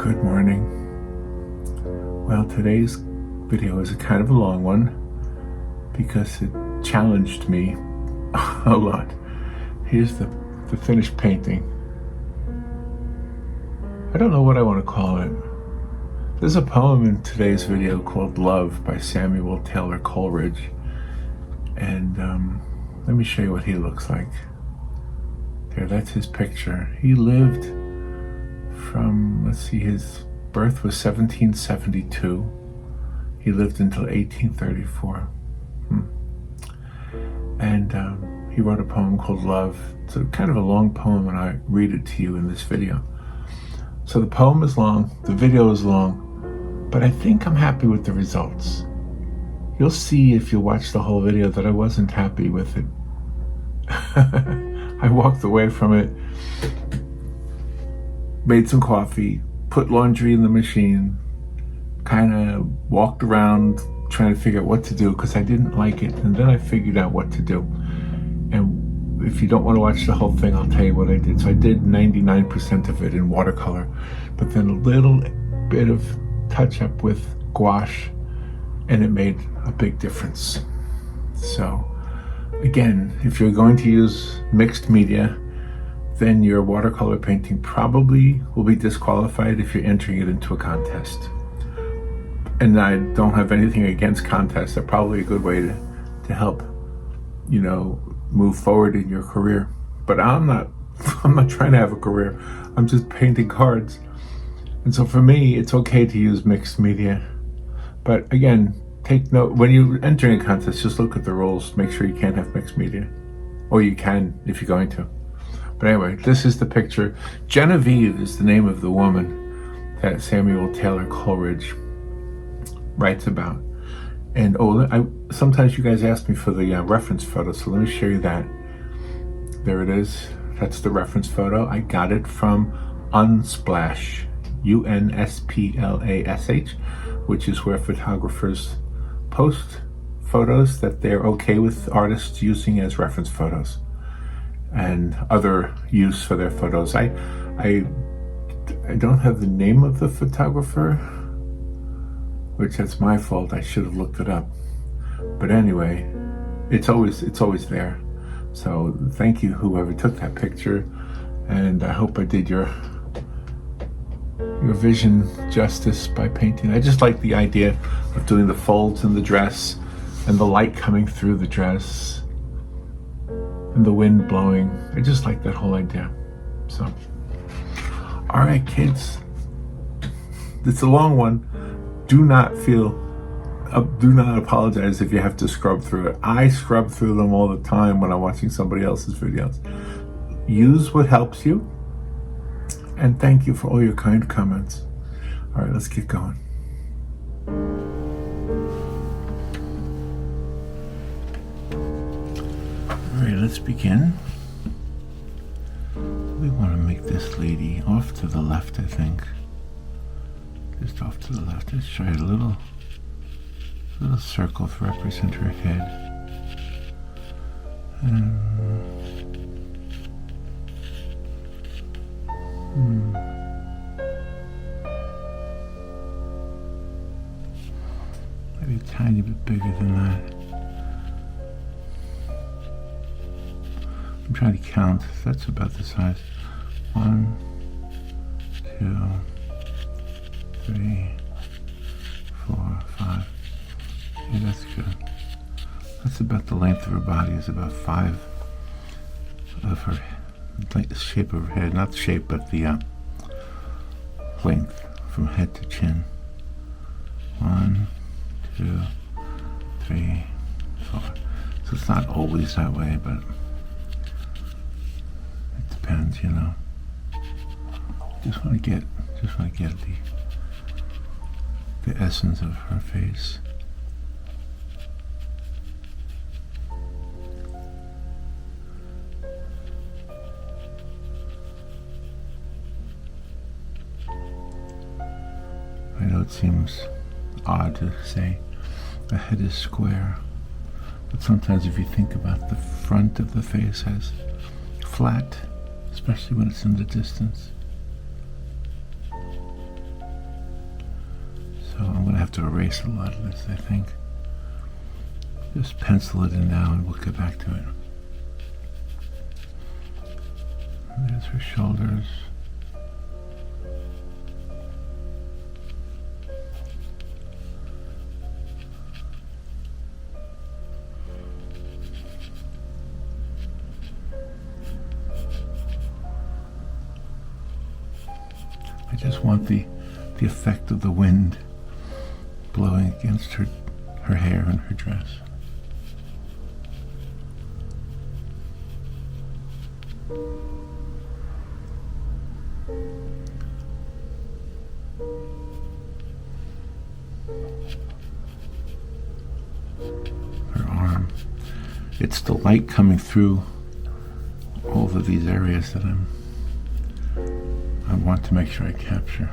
Good morning. Well, today's video is a kind of a long one because it challenged me a lot. Here's the finished painting. I don't know what I want to call it. There's a poem in today's video called Love by Samuel Taylor Coleridge. And let me show you what he looks like. There, that's his picture. He lived from, let's see, his birth was 1772. He lived until 1834. And he wrote a poem called Love. It's a kind of a long poem, and I read it to you in this video. So the poem is long, the video is long, but I think I'm happy with the results. You'll see if you watch the whole video that I wasn't happy with it. I walked away from it, made some coffee, put laundry in the machine, kind of walked around trying to figure out what to do because I didn't like it, and then I figured out what to do. And if you don't want to watch the whole thing, I'll tell you what I did. So I did 99% of it in watercolor, but then a little bit of touch up with gouache, and it made a big difference. So again, if you're going to use mixed media, then your watercolor painting probably will be disqualified if you're entering it into a contest. And I don't have anything against contests. They're probably a good way to help, you know, move forward in your career. But I'm not trying to have a career. I'm just painting cards. And so for me, it's okay to use mixed media. But again, take note, when you're entering a contest, just look at the rules. Make sure you can't have mixed media. Or you can if you're going to. But anyway, this is the picture. Genevieve is the name of the woman that Samuel Taylor Coleridge writes about. And sometimes you guys ask me for the reference photo, so let me show you that. There it is. That's the reference photo. I got it from Unsplash, UNSPLASH, which is where photographers post photos that they're okay with artists using as reference photos and other use for their photos. I don't have the name of the photographer, which that's my fault. I should have looked it up. But anyway, it's always there. So thank you, whoever took that picture, and I hope I did your vision justice by painting. I just like the idea of doing the folds in the dress and the light coming through the dress and the wind blowing. I just like that whole idea. So, all right, kids, it's a long one. Do not apologize if you have to scrub through it. I scrub through them all the time when I'm watching somebody else's videos. Use what helps you. And thank you for all your kind comments. All right, let's get going. All right, let's begin. We want to make this lady off to the left, I think. Just off to the left. Let's try a little circle to represent her head. Maybe a tiny bit bigger than that. I'm trying to count. That's about the size. 1, 2, 3, 4, 5. Yeah, that's good. That's about the length of her body. Is about 5 of her, like the shape of her head. Not the shape, but the length from head to chin. 1, 2, 3, 4. So it's not always that way, but it depends, you know. Just want to get the essence of her face. I know it seems odd to say a head is square, but sometimes if you think about the front of the face as flat, especially when it's in the distance, So I'm going to have to erase a lot of this, I think. Just pencil it in now and we'll get back to it. And there's her shoulders. I just want the effect of the wind blowing against her hair and her dress. Her arm. It's the light coming through all of these areas that I want to make sure I capture.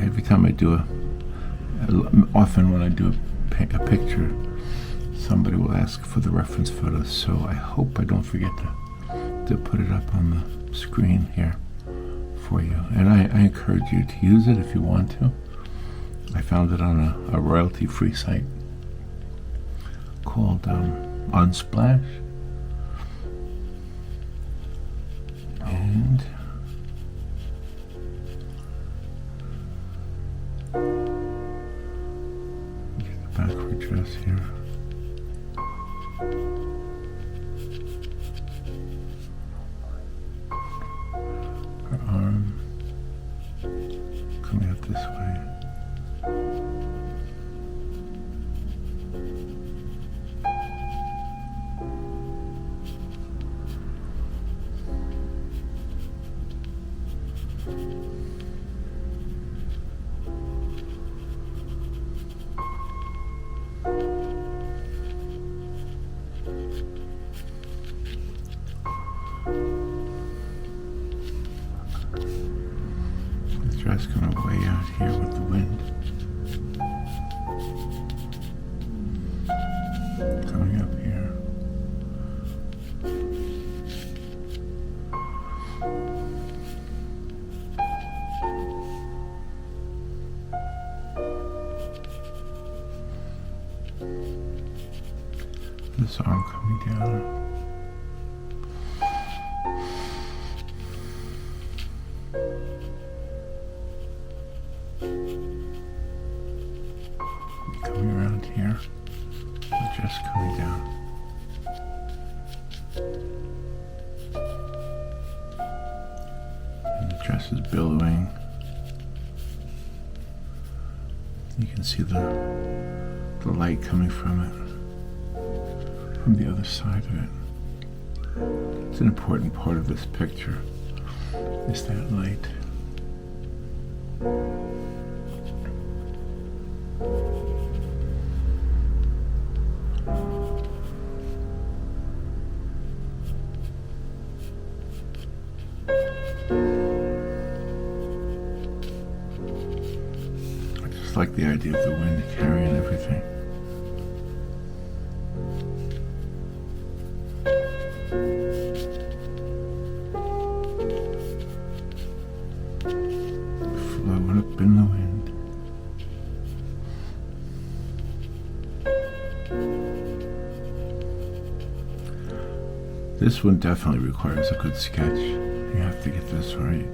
Every time I do often when I do a picture, somebody will ask for the reference photos, so I hope I don't forget to put it up on the screen here for you. And I encourage you to use it if you want to. I found it on a royalty-free site called Unsplash. And get the backward dress here. Her arm coming up this way. Dress coming way out here with the wind. Coming up here. This arm coming down. Coming around here, the dress coming down. And the dress is billowing. You can see the light coming from it, from the other side of it. It's an important part of this picture, is that light. I just like the idea of the wind carrying everything. Flowing up in the wind. This one definitely requires a good sketch. You have to get this right.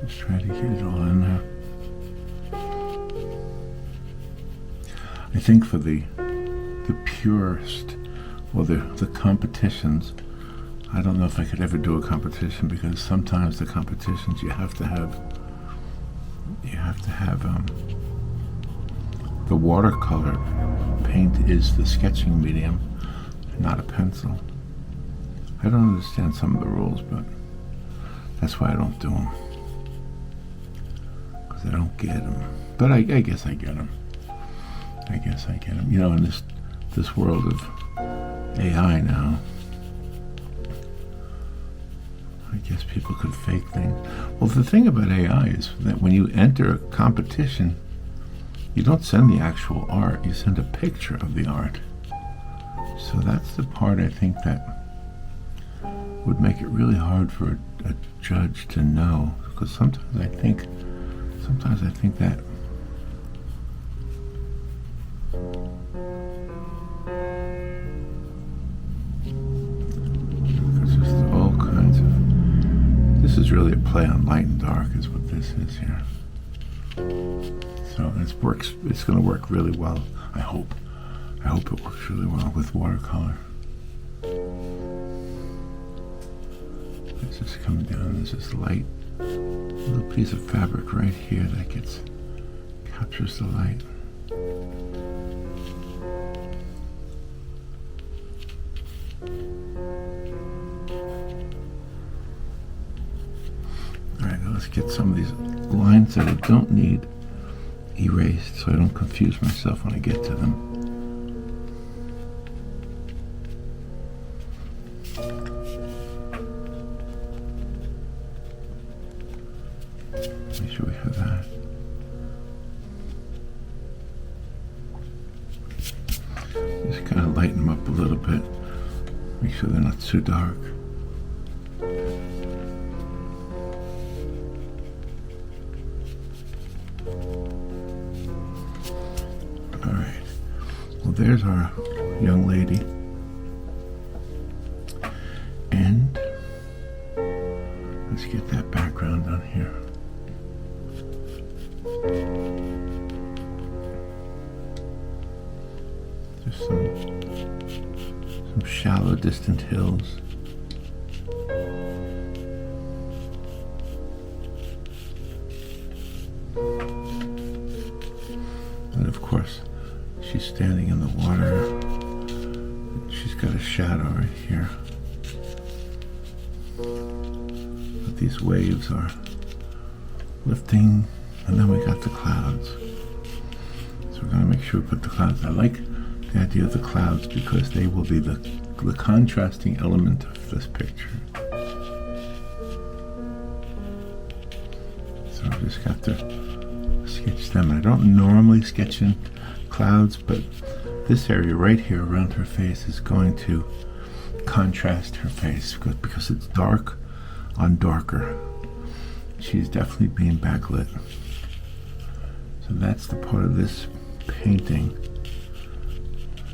Just try to get it all in there. I think for the purest, well, the competitions, I don't know if I could ever do a competition, because sometimes the competitions you have to have the watercolor paint is the sketching medium, not a pencil. I don't understand some of the rules, but that's why I don't do them, because I don't get them. But I guess I get them. I guess I get them. You know, in this world of AI now, I guess people could fake things. Well, the thing about AI is that when you enter a competition, you don't send the actual art, you send a picture of the art. So that's the part I think that would make it really hard for a judge to know, because sometimes I think that there's just all kinds of. This is really a play on light and dark, is what this is here. So it's going to work really well. I hope it works really well with watercolor. It's just coming down. There's this light little piece of fabric right here that captures the light. Alright, now let's get some of these lines that I don't need erased so I don't confuse myself when I get to them. Make sure we have that. Just kind of lighten them up a little bit. Make sure they're not too dark. Alright. Well, there's our young lady. And let's get that background on here. Just some shallow, distant hills. And of course, she's standing in the water. She's got a shadow right here. But these waves are lifting, and then we got the clouds. So we're going to make sure we put the clouds. I like the idea of the clouds because they will be the contrasting element of this picture. So I just got to sketch them. I don't normally sketch in clouds, but this area right here around her face is going to contrast her face because it's dark on darker. She's definitely being backlit. So that's the part of this painting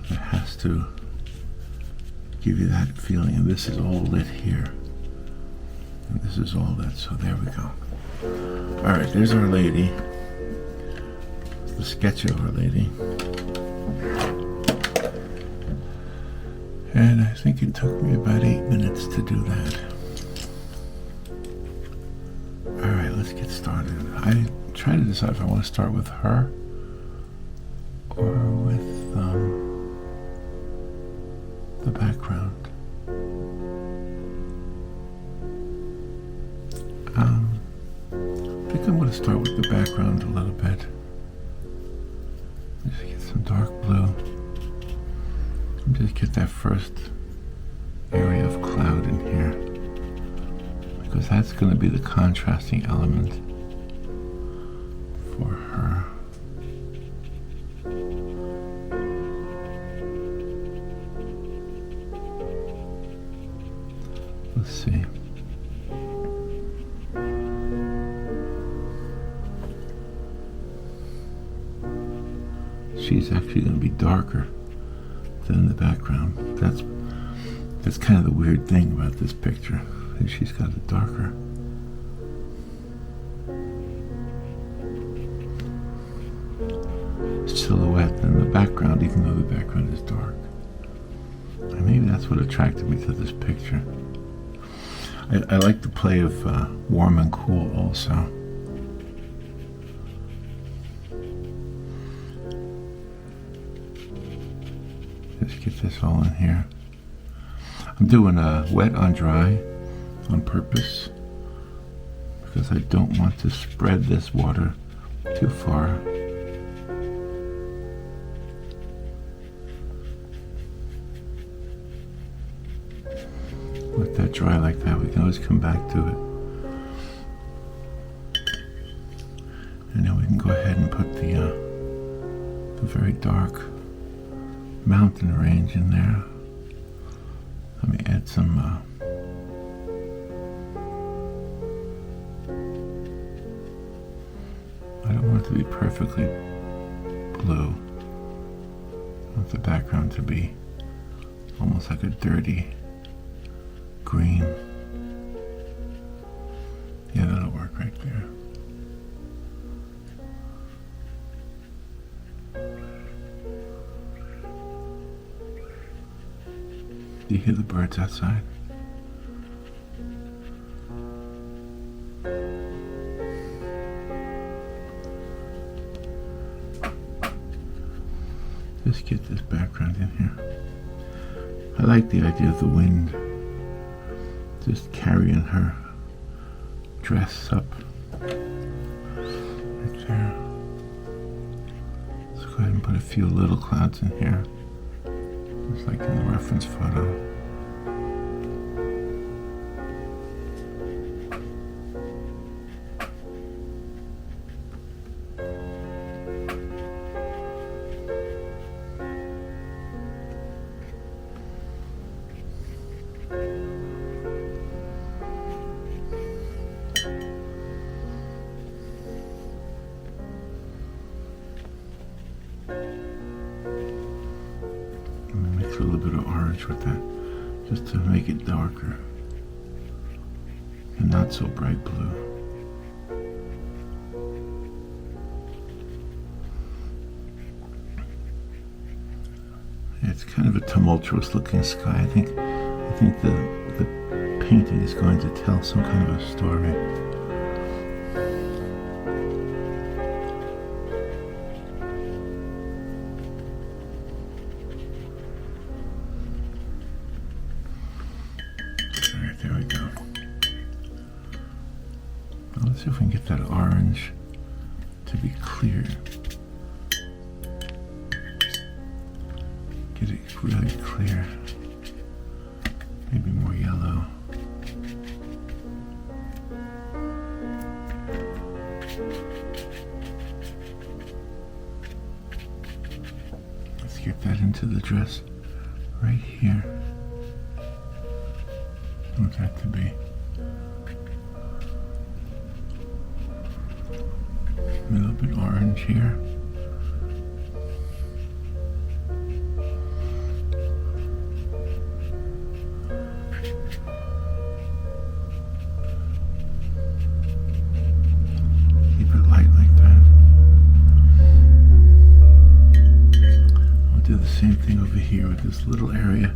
that has to give you that feeling. And this is all lit here. And this is all lit. So there we go. All right, there's Our Lady. The sketch of Our Lady. And I think it took me about 8 minutes to do that. All right, let's get started. I try to decide if I want to start with her or with the background. I think I'm going to start with the background a little bit. Just get some dark blue. And just get that first area of cloud in here, because that's going to be the contrasting element for her. Let's see. She's actually going to be darker than the background. That's kind of the weird thing about this picture. And she's got it darker. Silhouette than the background, even though the background is dark. And maybe that's what attracted me to this picture. I like the play of warm and cool also. Just get this all in here. I'm doing a wet on dry on purpose because I don't want to spread this water too far. Let that dry like that. We can always come back to it. And then we can go ahead and put the very dark mountain range in there. Let me add some to be perfectly blue. I want the background to be almost like a dirty green. Yeah, that'll work right there. Do you hear the birds outside? Just get this background in here. I like the idea of the wind just carrying her dress up right there. Let's go ahead and put a few little clouds in here, just like in the reference photo. Mix a little bit of orange with that, just to make it darker and not so bright blue. It's kind of a tumultuous looking sky. I think the painting is going to tell some kind of a story. Alright, there we go. Now let's see if we can get that orange to be clear. Get it really clear. Maybe more yellow. Let's get that into the dress right here. I want that to be a little bit orange here. Same thing over here with this little area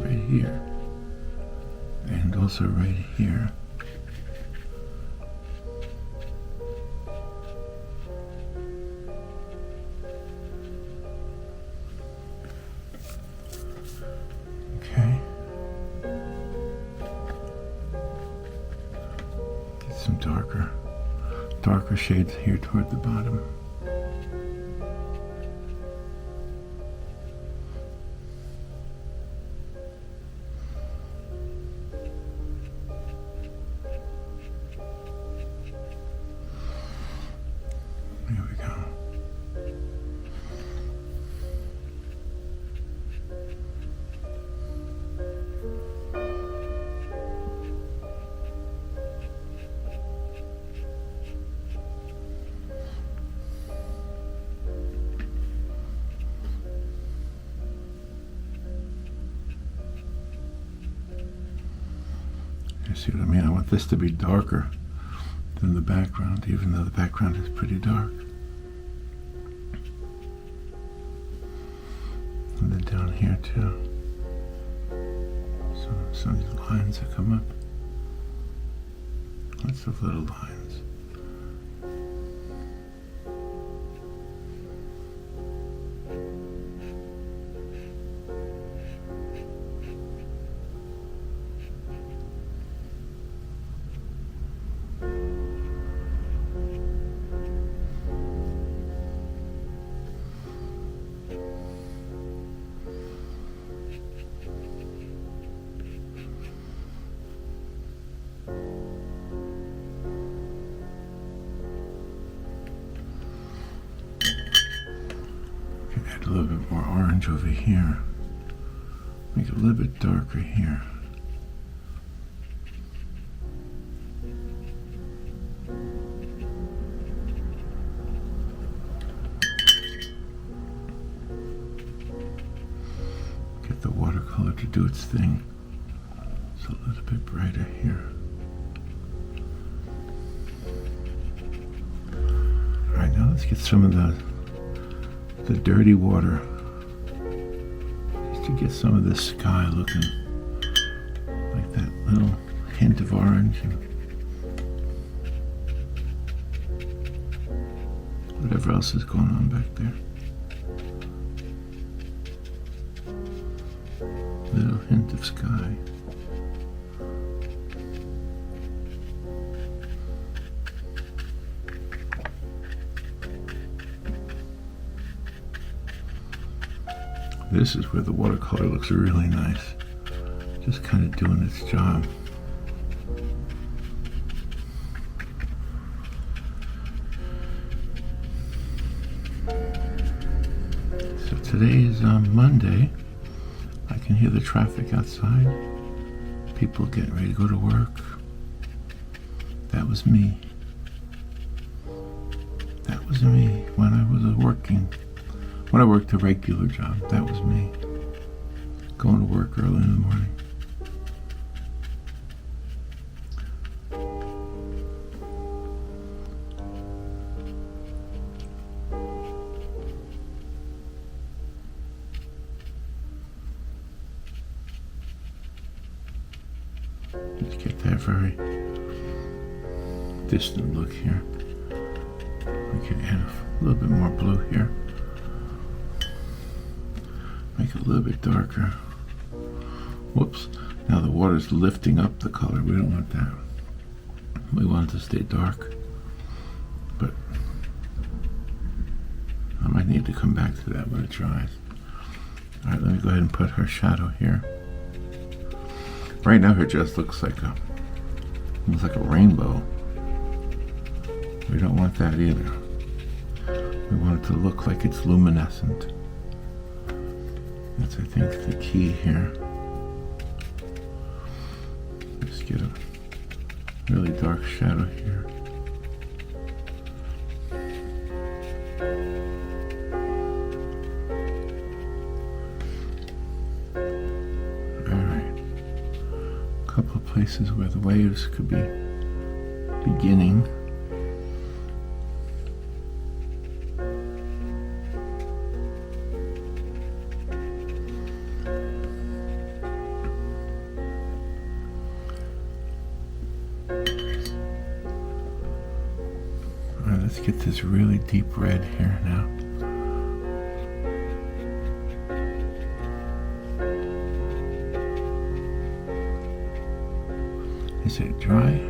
right here, and also right here. Okay. Get some darker shades here toward the bottom. There we go. You see what I mean? I want this to be darker than the background, even though the background is pretty dark. And then down here too. Some of these lines that come up. Lots of little lines. Add a little bit more orange over here. Make it a little bit darker here. watercolor to do its thing. It's a little bit brighter here. Alright, now let's get some of the dirty water. Just to get some of the sky looking like that little hint of orange and whatever else is going on back there. Little hint of sky. This is where the watercolor looks really nice. Just kind of doing its job. So today is Monday. I can hear the traffic outside. People getting ready to go to work. That was me. That was me when I was working. When I worked a regular job, that was me. Going to work early in the morning. Let's get that very distant look here. We can add a little bit more blue here. Make it a little bit darker. Whoops. Now the water's lifting up the color. We don't want that. We want it to stay dark. But I might need to come back to that when it dries. Alright, let me go ahead and put her shadow here. Right now her dress looks like a rainbow. We don't want that either. We want it to look like it's luminescent. That's, I think, the key here. Just get a really dark shadow here. Alright. A couple of places where the waves could be beginning. Let's get this really deep red here now. Is it dry?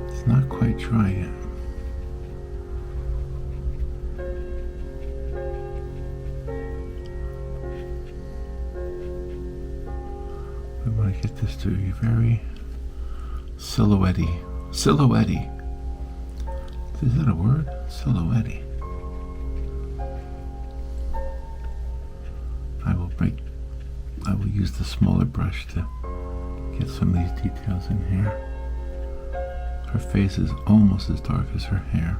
It's not quite dry yet. We want to get this to be very silhouette-y. Silhouette-y. Is that a word? Silhouette. I will use the smaller brush to get some of these details in here. Her face is almost as dark as her hair.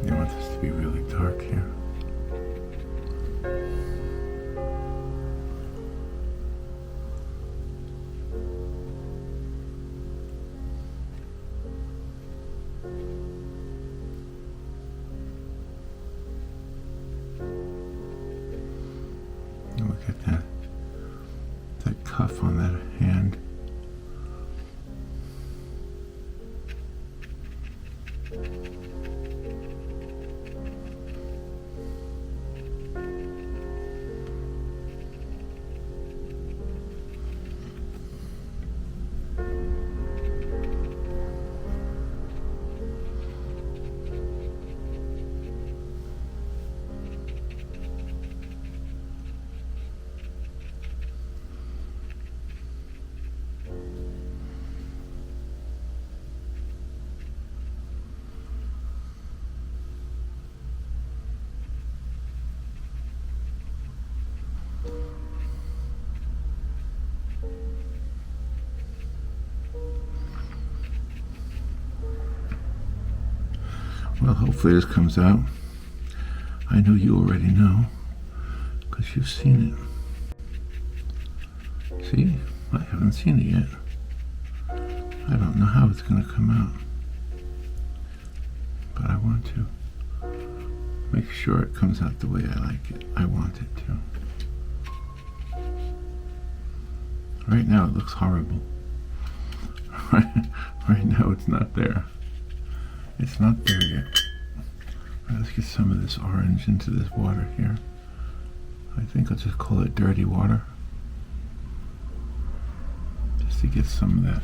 You want this to be really dark here. And look at that cuff on that hand. Well, hopefully this comes out. I know you already know, because you've seen it. See? I haven't seen it yet. I don't know how it's going to come out. But I want to make sure it comes out the way I like it. I want it to. Right now it looks horrible. Right now it's not there. It's not there yet. Right, let's get some of this orange into this water here. I think I'll just call it dirty water. Just to get some of that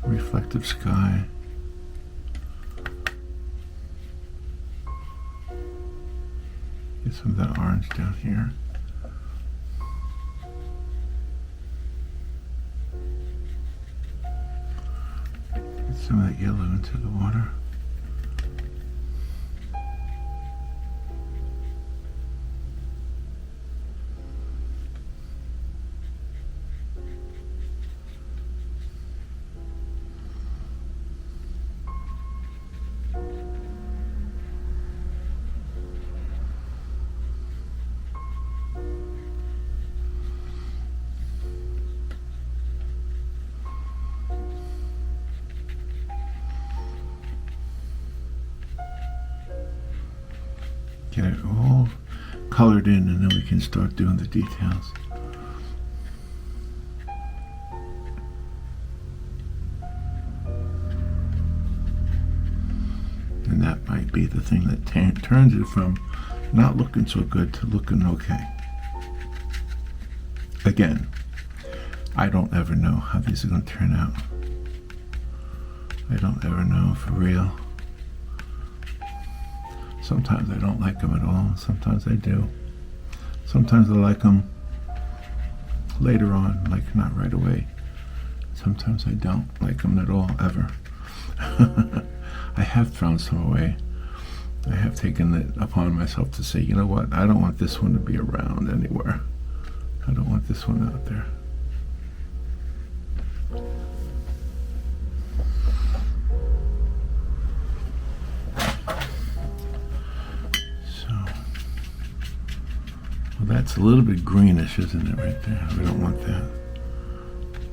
reflective sky. Get some of that orange down here. Get some of that yellow into the water. Get it all colored in, and then we can start doing the details. And that might be the thing that turns it from not looking so good to looking okay. Again, I don't ever know how these are going to turn out. I don't ever know for real. Sometimes I don't like them at all. Sometimes I do. Sometimes I like them later on, like not right away. Sometimes I don't like them at all, ever. I have thrown some away. I have taken it upon myself to say, you know what, I don't want this one to be around anywhere. I don't want this one out there. That's a little bit greenish, isn't it, right there? We don't want that.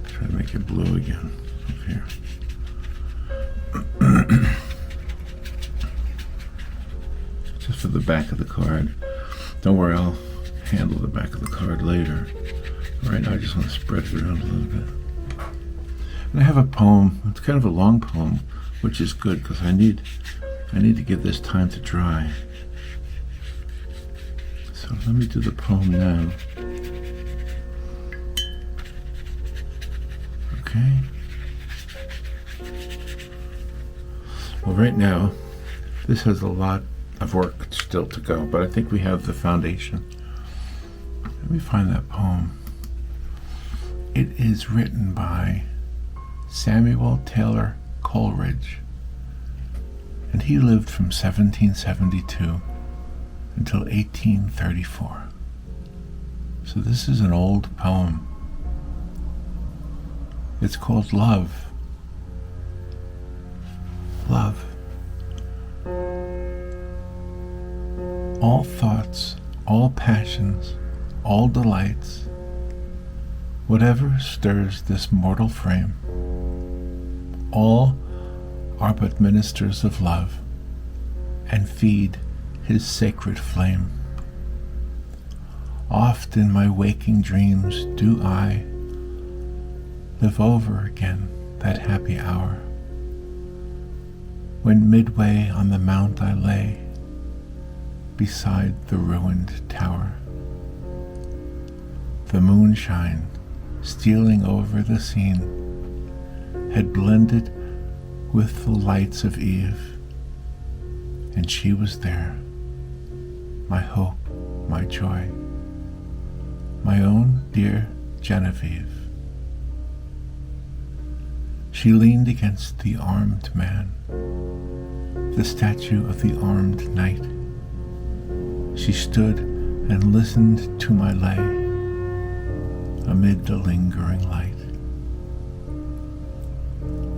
Try to make it blue again up here. Just for the back of the card. Don't worry, I'll handle the back of the card later. Right now I just want to spread it around a little bit. And I have a poem. It's kind of a long poem, which is good because I need to give this time to dry. So let me do the poem now. Okay. Well, right now, this has a lot of work still to go, but I think we have the foundation. Let me find that poem. It is written by Samuel Taylor Coleridge, and he lived from 1772 until 1834. So this is an old poem. It's called Love. Love. All thoughts, all passions, all delights, whatever stirs this mortal frame, all are but ministers of love, and feed his sacred flame. Oft in my waking dreams do I live over again that happy hour, when midway on the mount I lay, beside the ruined tower. The moonshine, stealing over the scene, had blended with the lights of eve, and she was there, my hope, my joy, my own dear Genevieve. She leaned against the armed man, the statue of the armed knight. She stood and listened to my lay amid the lingering light.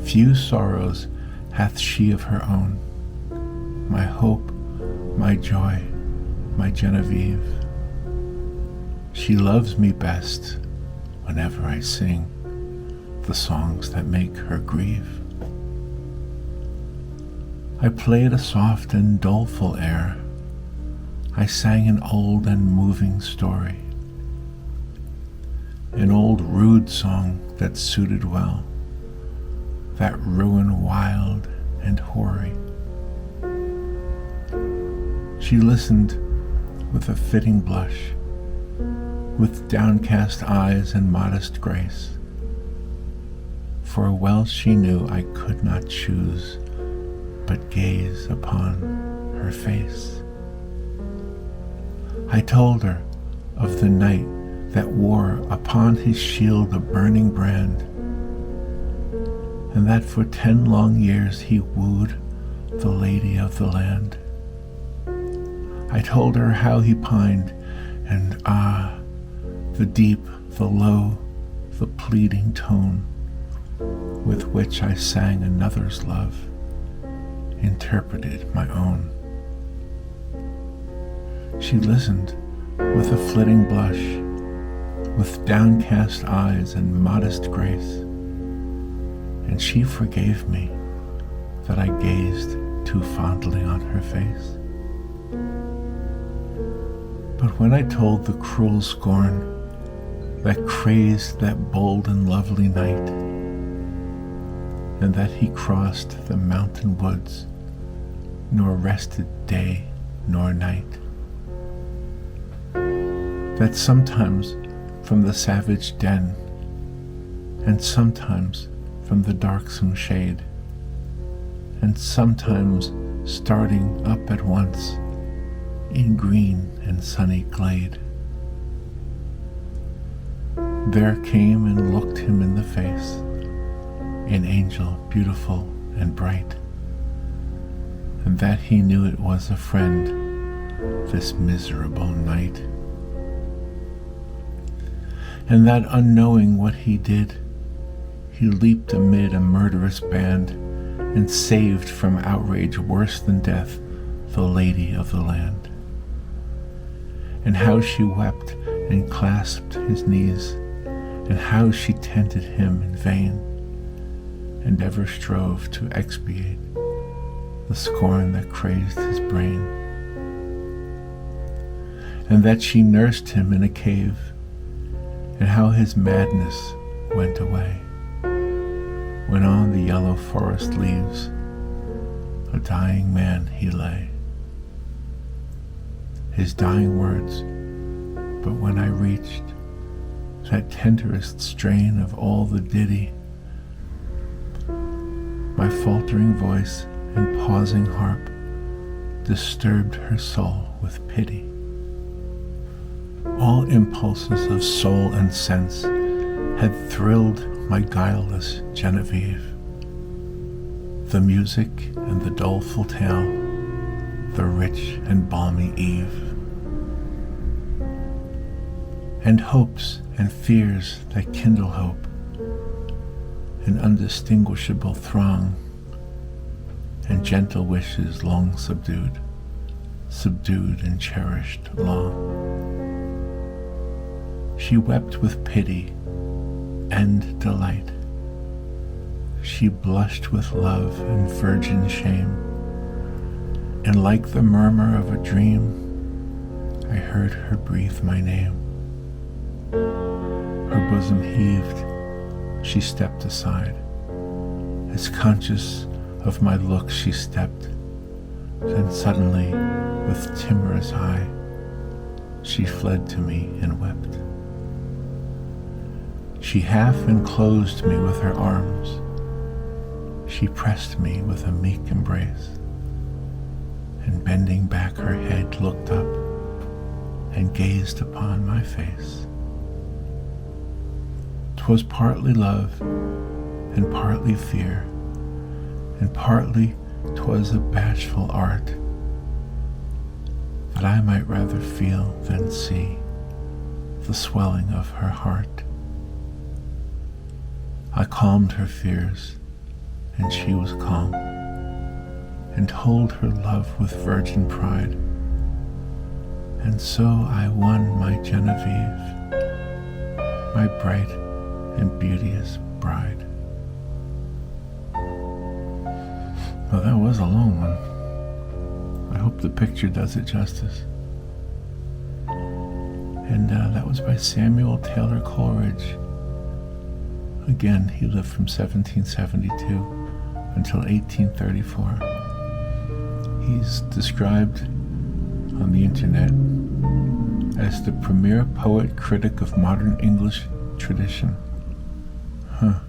Few sorrows hath she of her own, my hope, my joy, my Genevieve. She loves me best whenever I sing the songs that make her grieve. I played a soft and doleful air. I sang an old and moving story, an old rude song that suited well that ruin wild and hoary. She listened with a fitting blush, with downcast eyes and modest grace, for well she knew I could not choose but gaze upon her face. I told her of the knight that wore upon his shield a burning brand, and that for 10 long years he wooed the lady of the land. I told her how he pined, and the deep, the low, the pleading tone with which I sang another's love interpreted my own. She listened with a flitting blush, with downcast eyes and modest grace, and she forgave me that I gazed too fondly on her face. But when I told the cruel scorn that crazed that bold and lovely knight, and that he crossed the mountain woods, nor rested day nor night, that sometimes from the savage den, and sometimes from the darksome shade, and sometimes starting up at once in green and sunny glade, there came and looked him in the face an angel beautiful and bright, and that he knew it was a friend, this miserable night, and that unknowing what he did, he leaped amid a murderous band and saved from outrage worse than death the lady of the land. And how she wept and clasped his knees, and how she tended him in vain, and ever strove to expiate the scorn that crazed his brain. And that she nursed him in a cave, and how his madness went away, when on the yellow forest leaves a dying man he lay. His dying words, but when I reached that tenderest strain of all the ditty, my faltering voice and pausing harp disturbed her soul with pity. All impulses of soul and sense had thrilled my guileless Genevieve. The music and the doleful tale, the rich and balmy eve, and hopes and fears that kindle hope, an undistinguishable throng, and gentle wishes long subdued and cherished long. She wept with pity and delight. She blushed with love and virgin shame, and like the murmur of a dream, I heard her breathe my name. Her bosom heaved, she stepped aside. As conscious of my look she stepped, then suddenly, with timorous eye, she fled to me and wept. She half enclosed me with her arms. She pressed me with a meek embrace, and bending back her head looked up and gazed upon my face. 'Twas partly love and partly fear, and partly 'twas a bashful art, that I might rather feel than see the swelling of her heart. I calmed her fears, and she was calm. and hold her love with virgin pride. And so I won my Genevieve, my bright and beauteous bride. Well, that was a long one. I hope the picture does it justice. And that was by Samuel Taylor Coleridge. Again, he lived from 1772 until 1834. He's described on the internet as the premier poet critic of modern English tradition. Huh.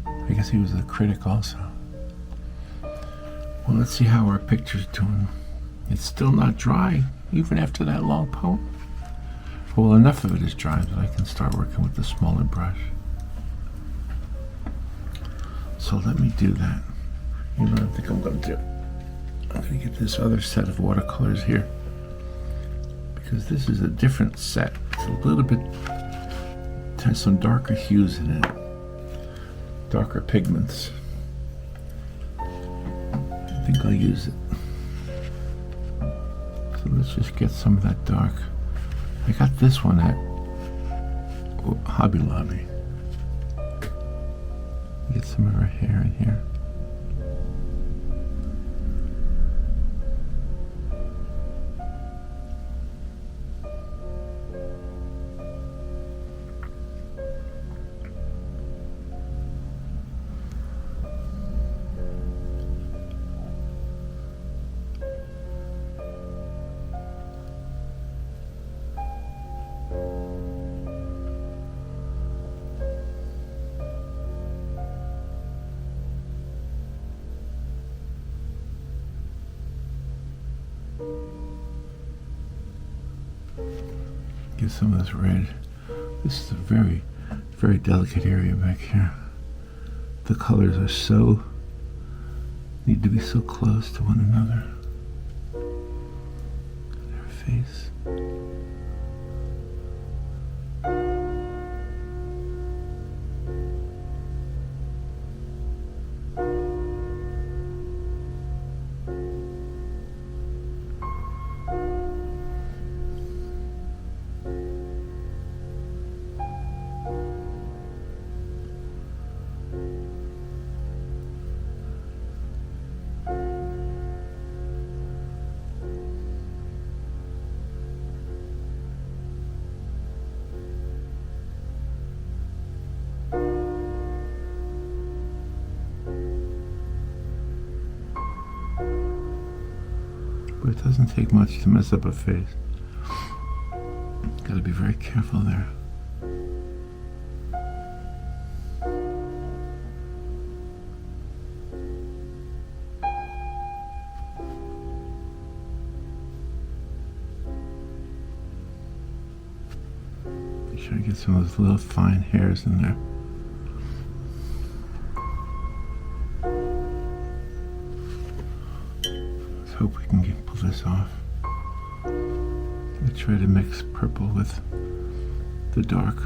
I guess he was a critic also. Well, let's see how our picture's doing. It's still not dry, even after that long poem. Well, enough of it is dry that I can start working with the smaller brush. So let me do that. You know what I think I'm going to do? I'm going to get this other set of watercolors here, because this is a different set. It's a little bit, it has some darker hues in it, darker pigments. I think I'll use it. So let's just get some of that dark. I got this one at Hobby Lobby. Get some of her hair in here. Get some of this red. This is a very, very delicate area back here. The colors are need to be so close to one another. Her face. But it doesn't take much to mess up a face. Gotta be very careful there. Make sure I get some of those little fine hairs in there. Let's hope we can pull this off. I try to mix purple with the dark.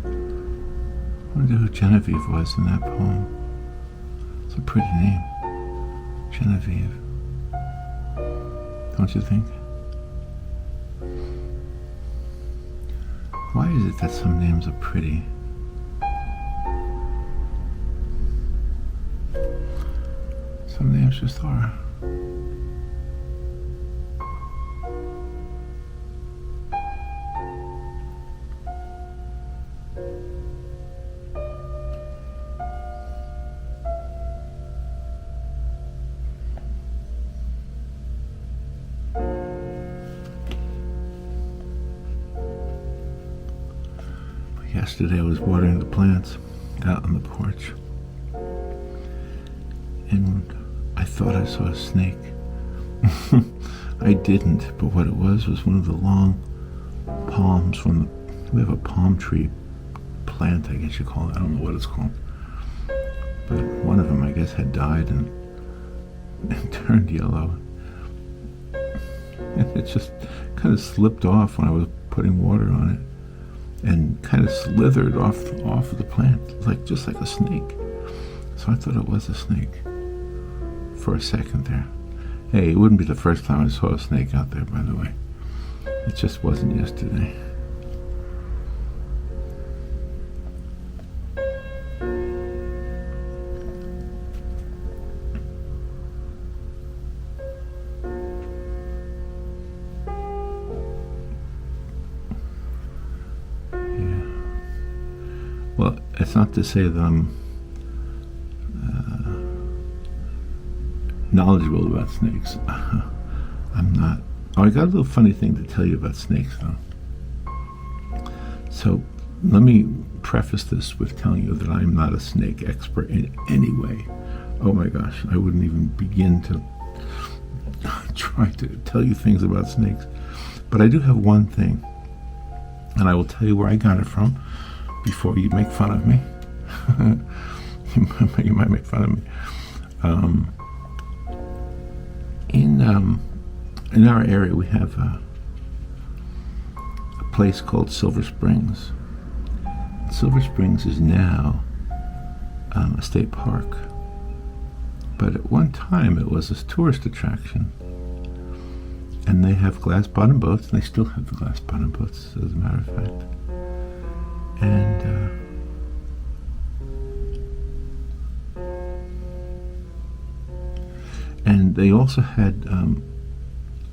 I wonder who Genevieve was in that poem. It's a pretty name, Genevieve. Don't you think? Why is it that some names are pretty? Some names just are. Yesterday I was watering the plants out on the porch, and I thought I saw a snake. I didn't, but what it was one of the long palms from we have a palm tree plant, I guess you call it. I don't know what it's called. But one of them, I guess, had died and turned yellow. And it just kind of slipped off when I was putting water on it, and kind of slithered off of the plant, just like a snake. So I thought it was a snake for a second there. Hey, it wouldn't be the first time I saw a snake out there, by the way. It just wasn't yesterday. Well, it's not to say that I'm knowledgeable about snakes. I'm not. Oh, I got a little funny thing to tell you about snakes, though. So, let me preface this with telling you that I'm not a snake expert in any way. Oh my gosh, I wouldn't even begin to try to tell you things about snakes. But I do have one thing, and I will tell you where I got it from before you make fun of me. You might make fun of me. In our area, we have a place called Silver Springs. Silver Springs is now a state park, but at one time it was a tourist attraction. And they have glass bottom boats, and they still have the glass bottom boats, as a matter of fact. And they also had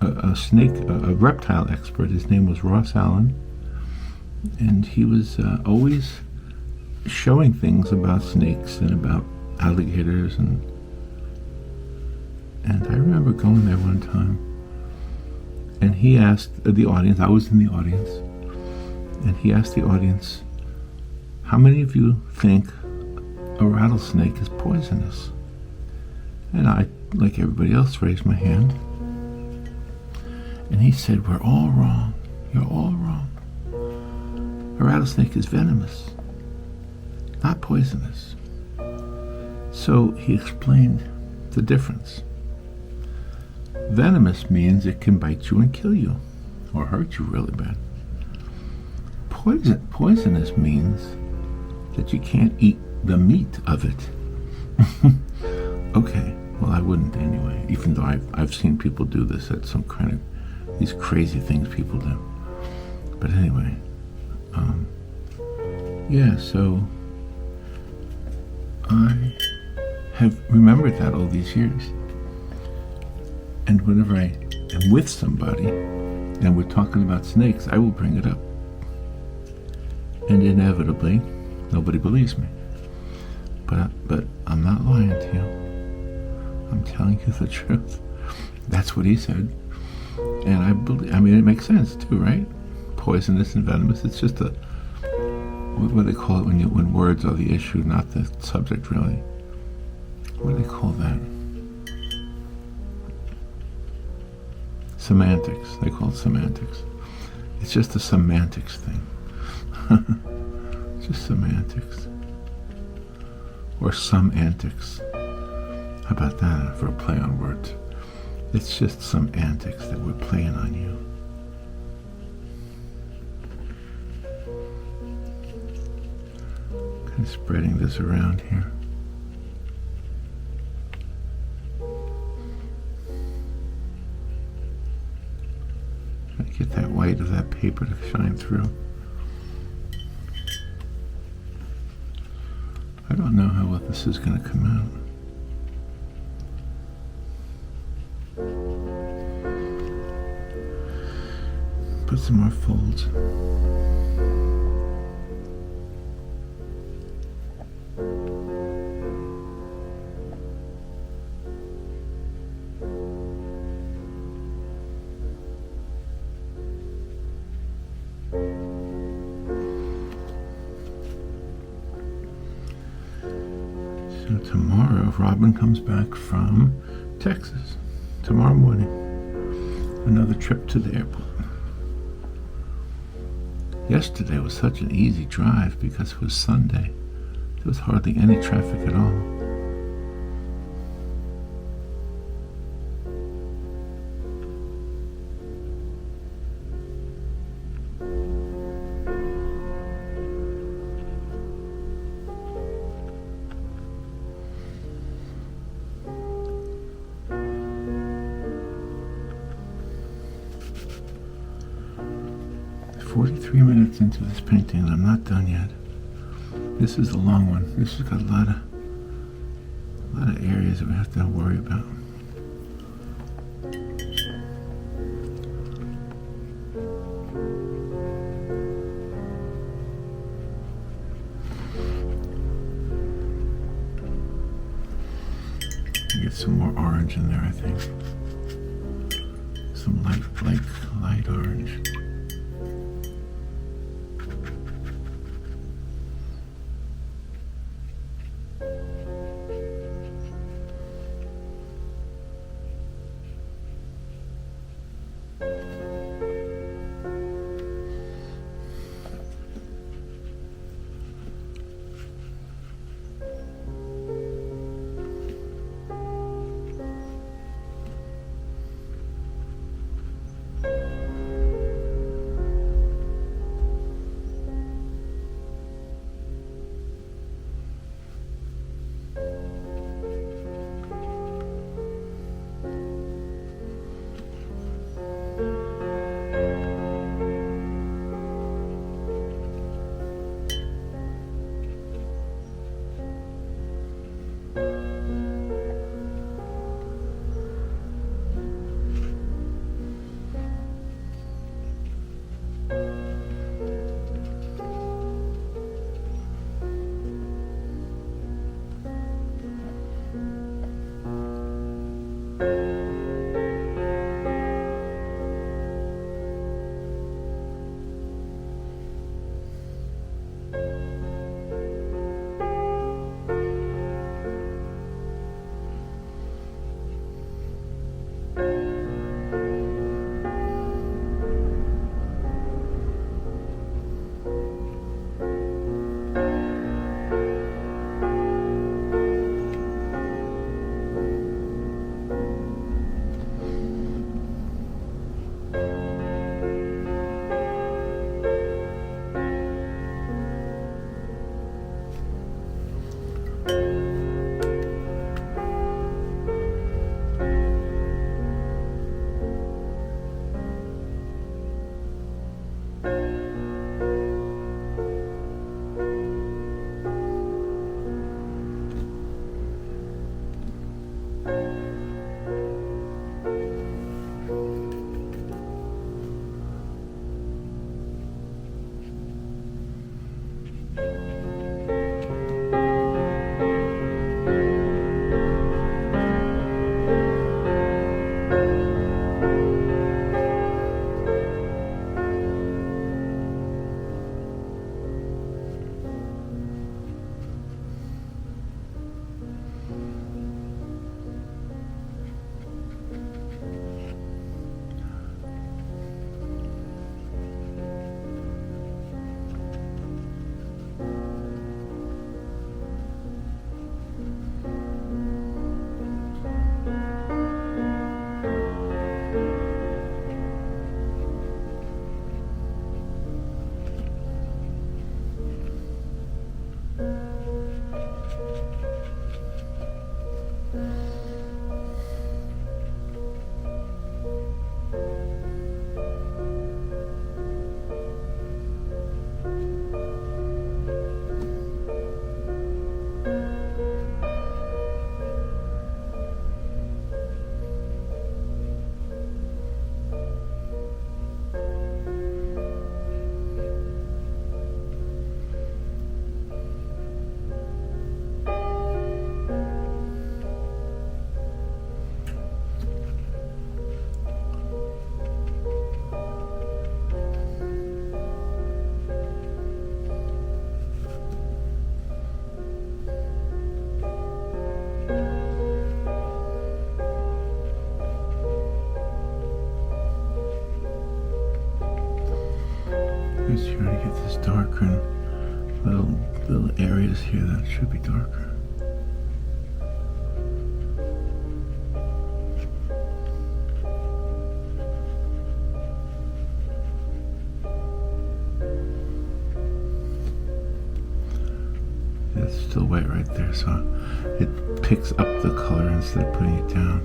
a snake, a reptile expert. His name was Ross Allen, and he was always showing things about snakes and about alligators, and I remember going there one time, and he asked the audience. I was in the audience, and he asked the audience, "How many of you think a rattlesnake is poisonous?" And I, like everybody else, raised my hand. And he said, "We're all wrong. You're all wrong. A rattlesnake is venomous, not poisonous." So he explained the difference. Venomous means it can bite you and kill you, or hurt you really bad. Poisonous means that you can't eat the meat of it. Okay, well, I wouldn't anyway, even though I've seen people do this. That's some kind of these crazy things people do. But anyway, yeah, so I have remembered that all these years. And whenever I am with somebody and we're talking about snakes, I will bring it up. And inevitably, nobody believes me. But I'm not lying to you. I'm telling you the truth. That's what he said. And I believe, it makes sense too, right? Poisonous and venomous. It's just what do they call it when words are the issue, not the subject, really? What do they call that? Semantics. They call it semantics. It's just a semantics thing. Just semantics. Or some antics. How about that for a play on words? It's just some antics that we're playing on you. Kind of spreading this around here. Trying to get that white of that paper to shine through. I don't know how well this is going to come out. Put some more folds. So tomorrow, Robin comes back from Texas. Tomorrow morning, another trip to the airport. Yesterday was such an easy drive because it was Sunday. There was hardly any traffic at all. 3 minutes into this painting and I'm not done yet. This is a long one. This has got a lot of areas that we have to worry about. Get some more orange in there, I think. Some light orange. Just trying to get this darker and little areas here that should be darker. It's still wet right there, so it picks up the color instead of putting it down.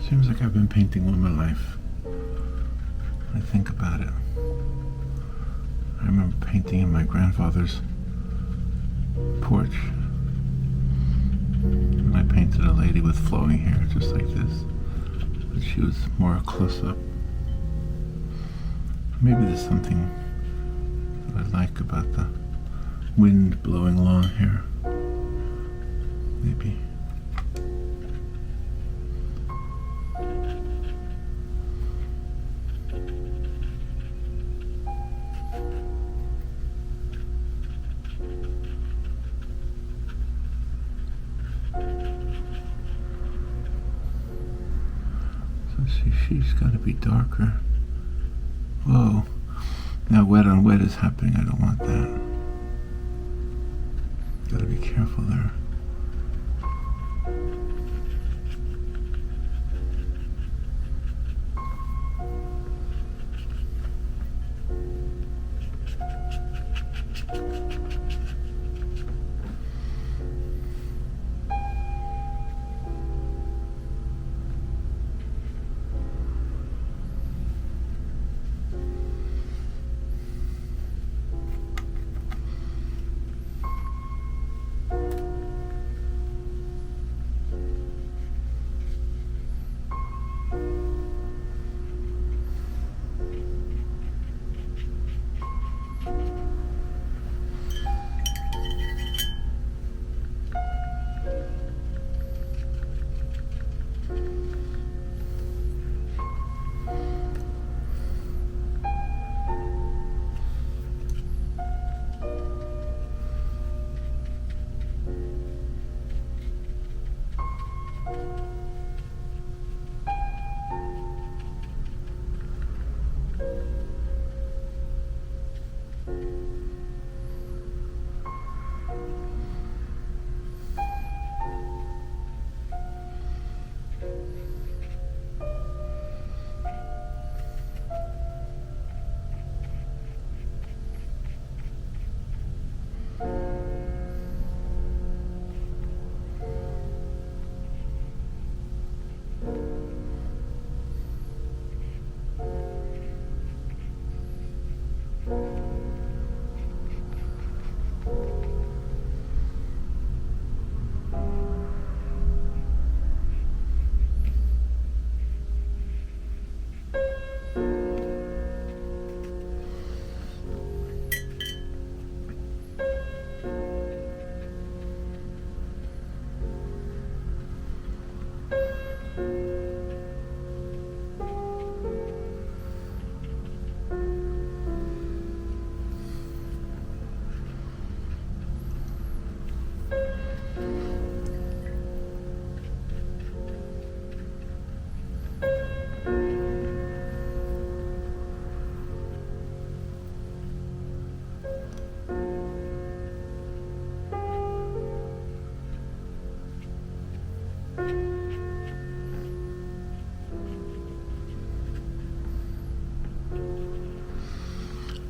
Seems like I've been painting all my life. I think about it. I remember painting in my grandfather's porch. And I painted a lady with flowing hair just like this. But she was more close up. Maybe there's something that I like about the wind blowing long hair. Maybe. She's got to be darker. Whoa. Now wet on wet is happening. I don't want that. Got to be careful there.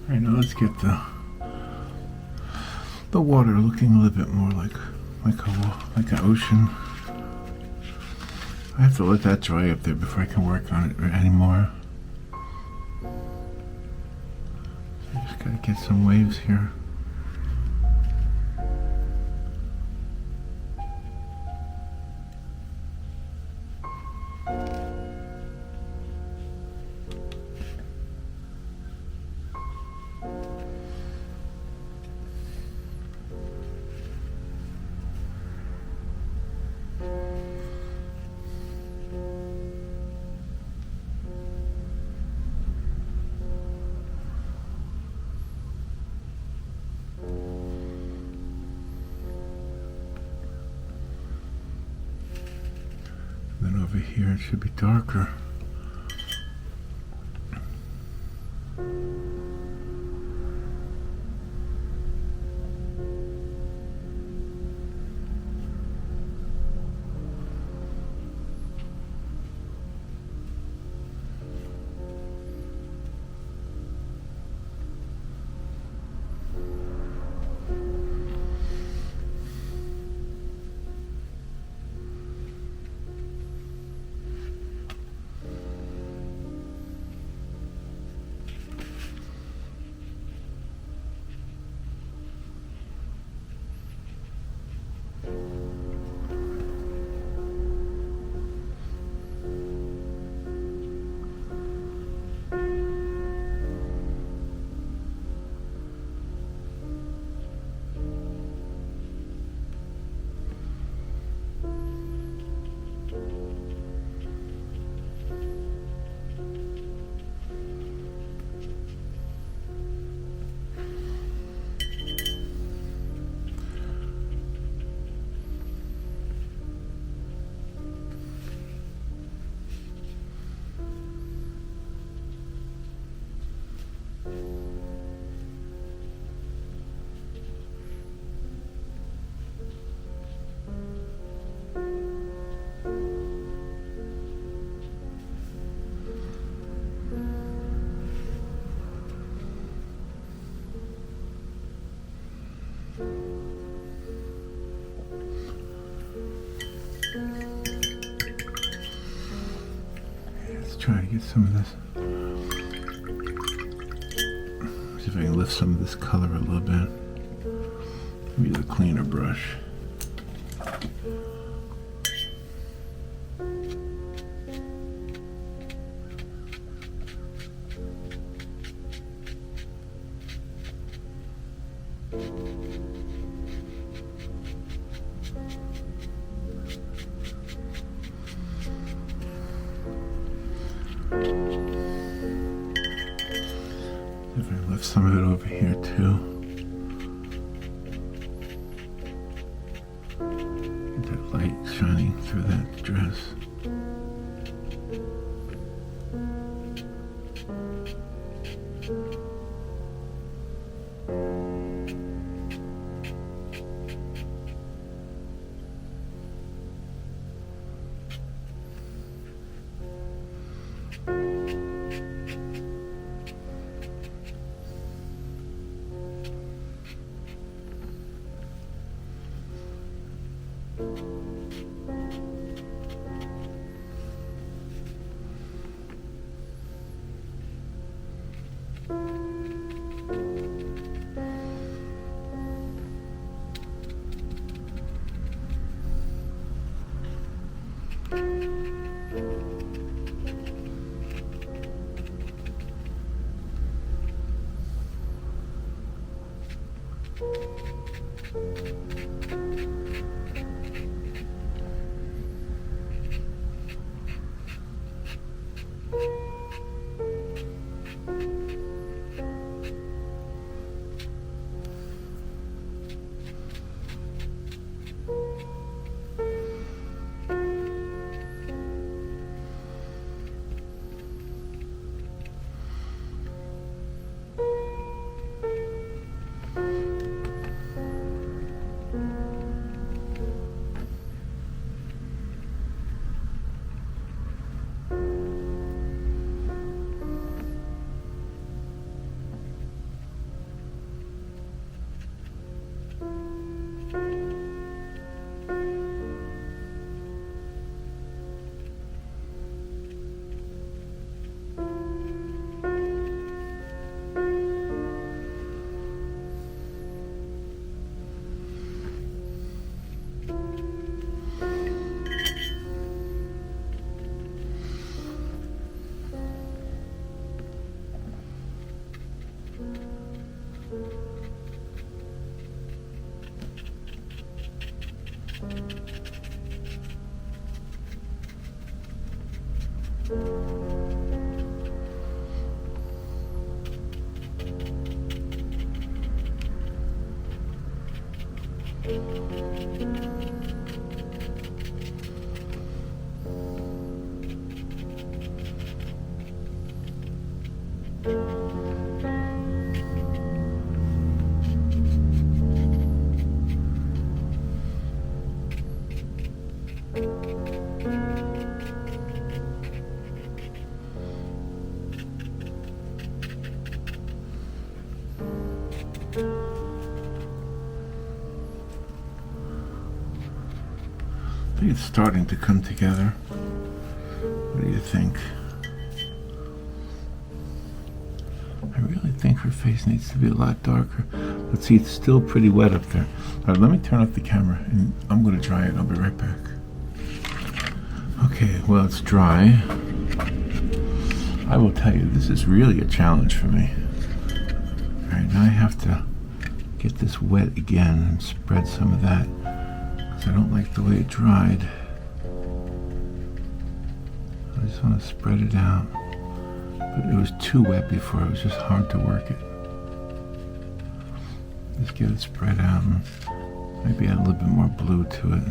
Alright, now let's get the water looking a little bit more like an ocean. I have to let that dry up there before I can work on it anymore. So I just gotta get some waves here. Then over here it should be darker. try to get some of this. See if I can lift some of this color a little bit. Maybe the cleaner brush. If I lift some of it over here too. Get that light shining through that dress. I think it's starting to come together. What do you think? I really think her face needs to be a lot darker. Let's see, it's still pretty wet up there. All right, let me turn off the camera and I'm going to dry it. I'll be right back. Okay, well, it's dry. I will tell you, this is really a challenge for me. All right, now I have to get this wet again and spread some of that, because I don't like the way it dried. I just want to spread it out. But it was too wet before, it was just hard to work it. Just get it spread out and maybe add a little bit more blue to it.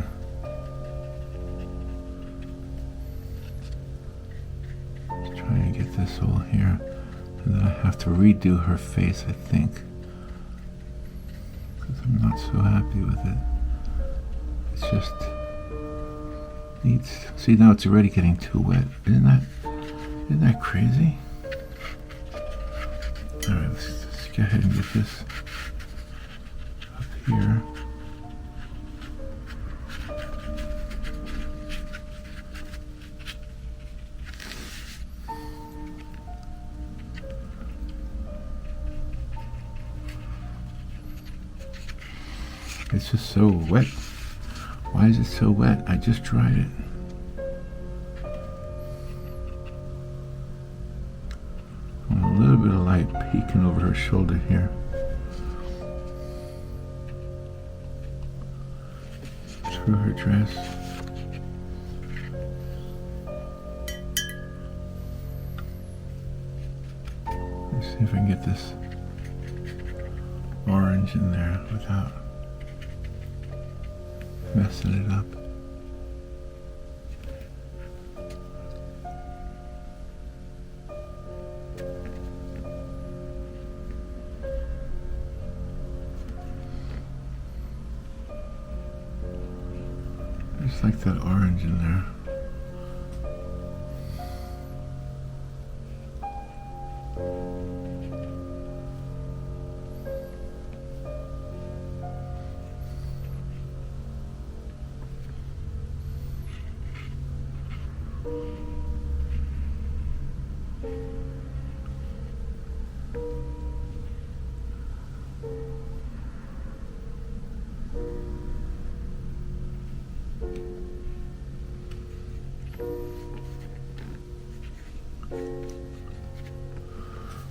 Just trying to get this all here. And then I have to redo her face, I think, because I'm not so happy with it. It's just needs. See, now it's already getting too wet. Isn't that crazy? All right, let's go ahead and get this up here. It's just so wet. Why is it so wet? I just dried it. A little bit of light peeking over her shoulder here. Through her dress. Let's see if I can get this orange in there without messing it up. Just like that orange in there.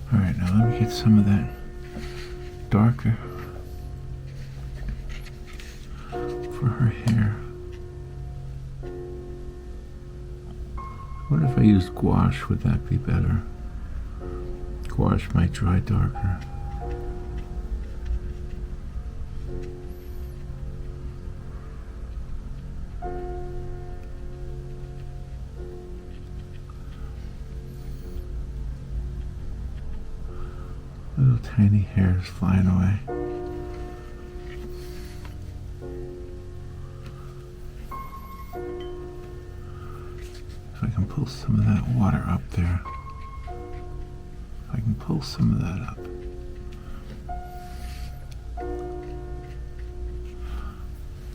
All right, now let me get some of that darker for her hair. What if I used gouache? Would that be better? Gouache might dry darker. Little tiny hairs flying away. If I can pull some of that water up there. If I can pull some of that up.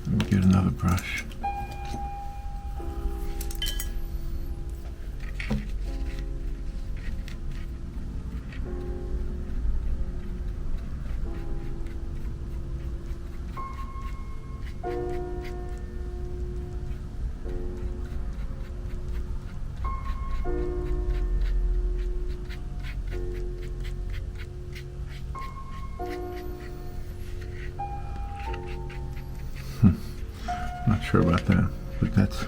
Let me get another brush. Not sure about that, but that's, I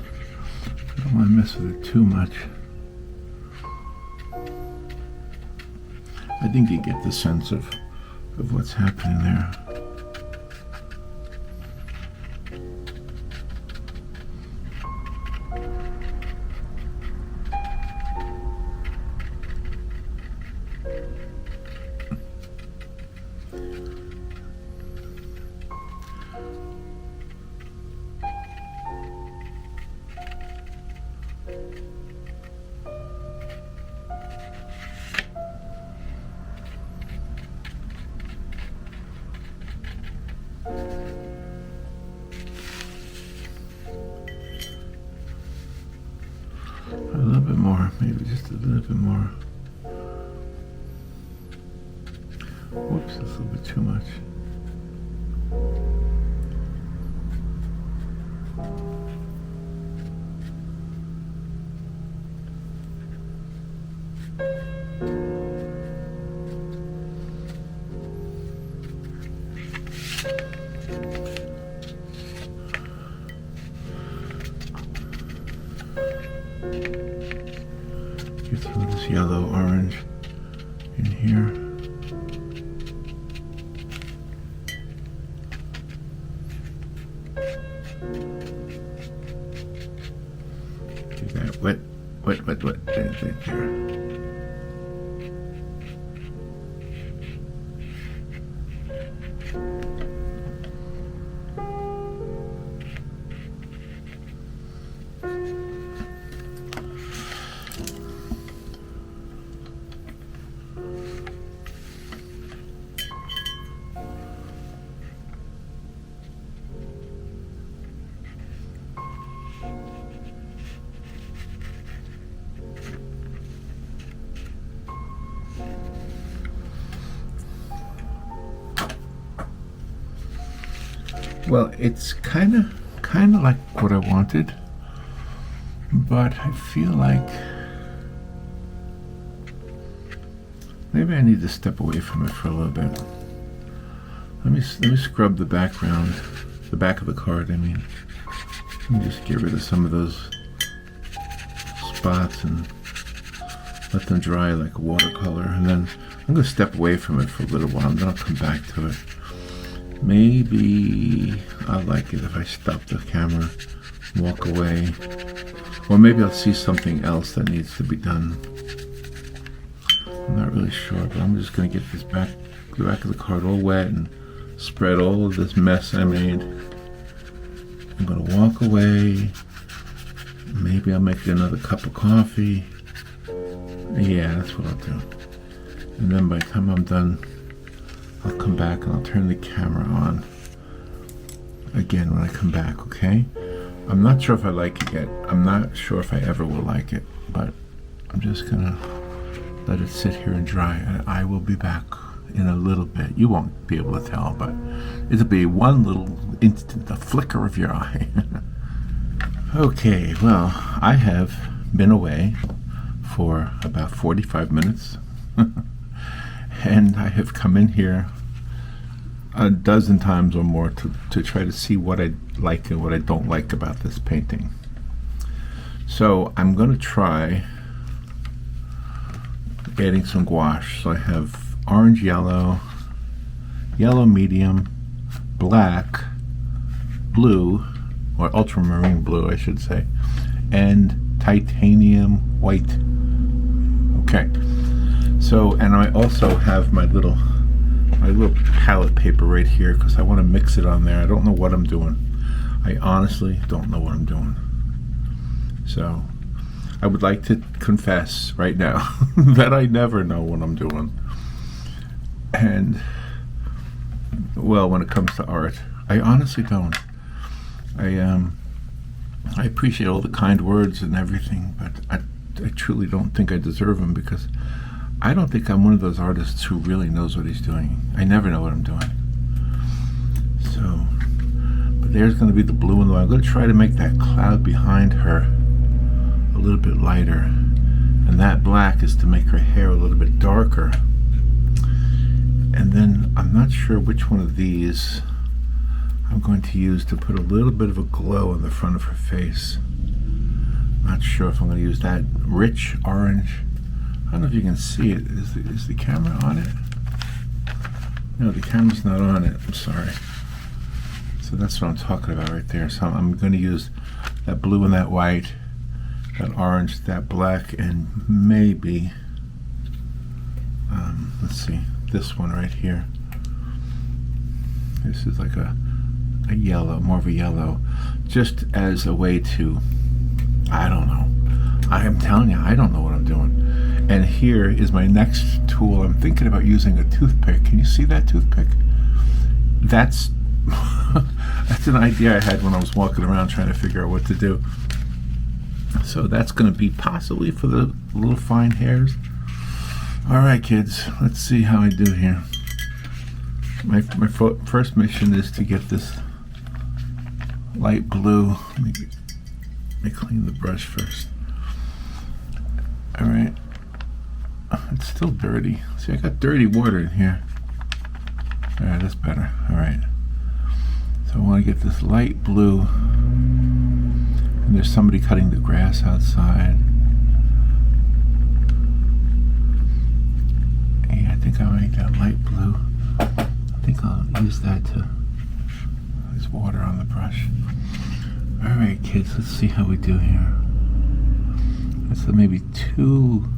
don't want to mess with it too much. I think you get the sense of what's happening there. A little bit more, maybe just a little bit more. Whoops, that's a little bit too much. Get some of this yellow orange in here. Get that wet there. Well, it's kind of like what I wanted, but I feel like maybe I need to step away from it for a little bit. Let me scrub the background, the back of the card, I mean. Let me just get rid of some of those spots and let them dry like a watercolor, and then I'm going to step away from it for a little while and then I'll come back to it. Maybe I'll like it if I stop the camera, walk away, or maybe I'll see something else that needs to be done. I'm not really sure, but I'm just going to get the back of the card all wet and spread all of this mess I made. I'm going to walk away. Maybe I'll make another cup of coffee. Yeah, that's what I'll do. And then by the time I'm done, I'll come back and I'll turn the camera on again when I come back, okay? I'm not sure if I like it yet. I'm not sure if I ever will like it, but I'm just going to let it sit here and dry, and I will be back in a little bit. You won't be able to tell, but it'll be one little instant, the flicker of your eye. Okay, well, I have been away for about 45 minutes and I have come in here a dozen times or more to try to see what I like and what I don't like about this painting. So I'm going to try adding some gouache. So I have orange yellow, yellow medium, black, blue, or ultramarine blue I should say, and titanium white. Okay, so, and I also have my little palette paper right here because I want to mix it on there. I don't know what I'm doing. I honestly don't know what I'm doing. So I would like to confess right now that I never know what I'm doing. And well, when it comes to art, I honestly don't. I appreciate all the kind words and everything, but I truly don't think I deserve them because I don't think I'm one of those artists who really knows what he's doing. I never know what I'm doing. So, but there's going to be the blue and the white. I'm going to try to make that cloud behind her a little bit lighter, and that black is to make her hair a little bit darker. And then I'm not sure which one of these I'm going to use to put a little bit of a glow on the front of her face. Not sure if I'm going to use that rich orange. I don't know if you can see it. Is the camera on it? No, the camera's not on it. I'm sorry. So that's what I'm talking about right there. So I'm going to use that blue and that white, that orange, that black, and maybe, let's see, this one right here. This is like a yellow, more of a yellow, just as a way to, I don't know. I am telling you, I don't know what I'm doing. And here is my next tool. I'm thinking about using a toothpick. Can you see that toothpick? That's that's an idea I had when I was walking around trying to figure out what to do. So that's going to be possibly for the little fine hairs. All right, kids, let's see how I do here. My first mission is to get this light blue. Let me clean the brush first. All right. It's still dirty. See, I got dirty water in here. All right, that's better. All right. So I want to get this light blue. And there's somebody cutting the grass outside. Yeah, I think I'll make that light blue. I think I'll use that to... There's water on the brush. All right, kids, let's see how we do here. That's maybe too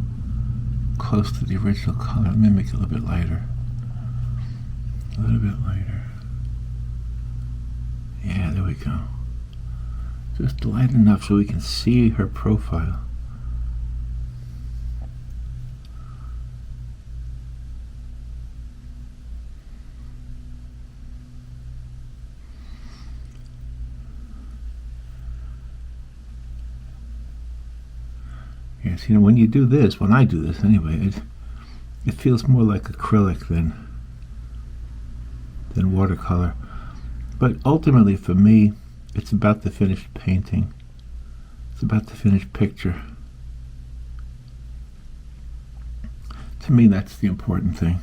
close to the original color. Let me make it a little bit lighter. A little bit lighter. Yeah, there we go. Just light enough so we can see her profile. Yes, you know, when you do this, when I do this anyway, it feels more like acrylic than watercolor. But ultimately, for me, it's about the finished painting. It's about the finished picture. To me, that's the important thing.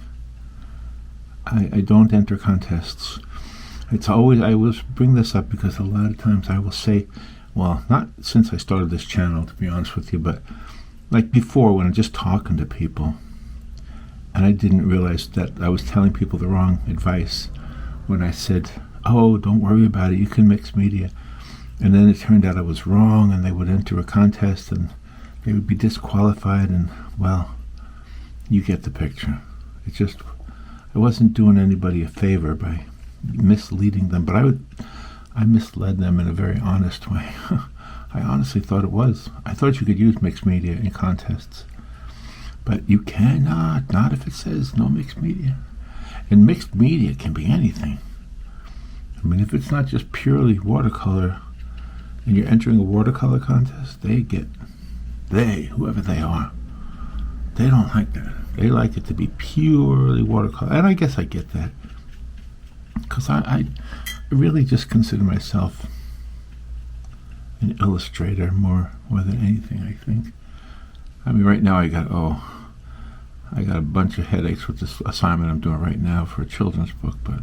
I don't enter contests. It's always, I will bring this up because a lot of times I will say, well, not since I started this channel, to be honest with you, but like before when I'm just talking to people, and I didn't realize that I was telling people the wrong advice when I said, oh, don't worry about it, you can mix media. And then it turned out I was wrong, and they would enter a contest and they would be disqualified, and, well, you get the picture. It just, I wasn't doing anybody a favor by misleading them, but I misled them in a very honest way. I honestly thought it was. I thought you could use mixed media in contests, but you cannot, not if it says no mixed media. And mixed media can be anything. I mean, if it's not just purely watercolor and you're entering a watercolor contest, whoever they are, they don't like that. They like it to be purely watercolor. And I guess I get that, because I really just consider myself an illustrator more than anything, I think. I mean, right now I got a bunch of headaches with this assignment I'm doing right now for a children's book, but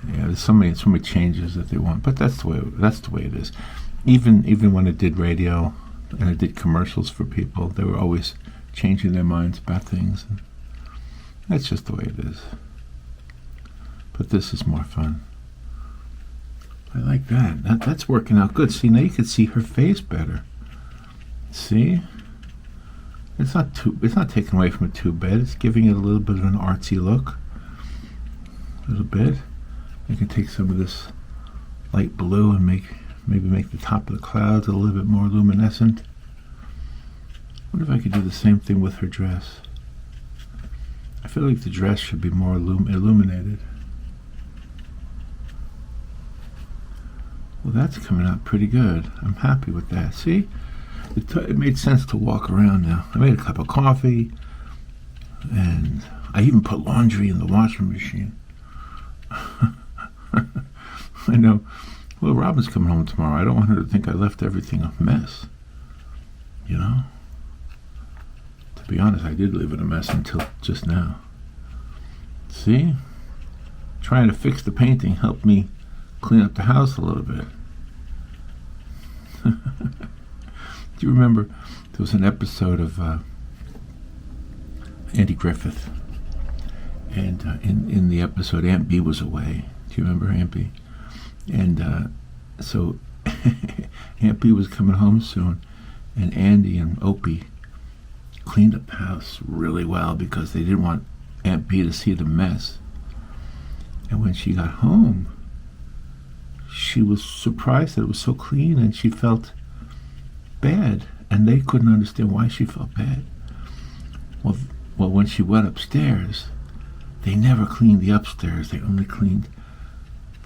yeah, there's so many changes that they want, but that's the way it is. Even when I did radio and I did commercials for people, they were always changing their minds about things, and that's just the way it is. But this is more fun. I like that. That's working out good. See, now you can see her face better. See? It's not taken away from it too bad. It's giving it a little bit of an artsy look. A little bit. I can take some of this light blue and maybe make the top of the clouds a little bit more luminescent. I wonder if I could do the same thing with her dress. I feel like the dress should be more illuminated. Well, that's coming out pretty good. I'm happy with that. See? It made sense to walk around now. I made a cup of coffee, and I even put laundry in the washing machine. I know. Well, Robin's coming home tomorrow. I don't want her to think I left everything a mess. You know? To be honest, I did leave it a mess until just now. See? Trying to fix the painting helped me clean up the house a little bit. Do you remember there was an episode of Andy Griffith, and in the episode Aunt Bee was away. Do you remember Aunt Bee? And so Aunt Bee was coming home soon, and Andy and Opie cleaned up the house really well because they didn't want Aunt Bee to see the mess. And when she got home, she was surprised that it was so clean, and she felt bad, and they couldn't understand why she felt bad. Well, when she went upstairs, they never cleaned the upstairs. They only cleaned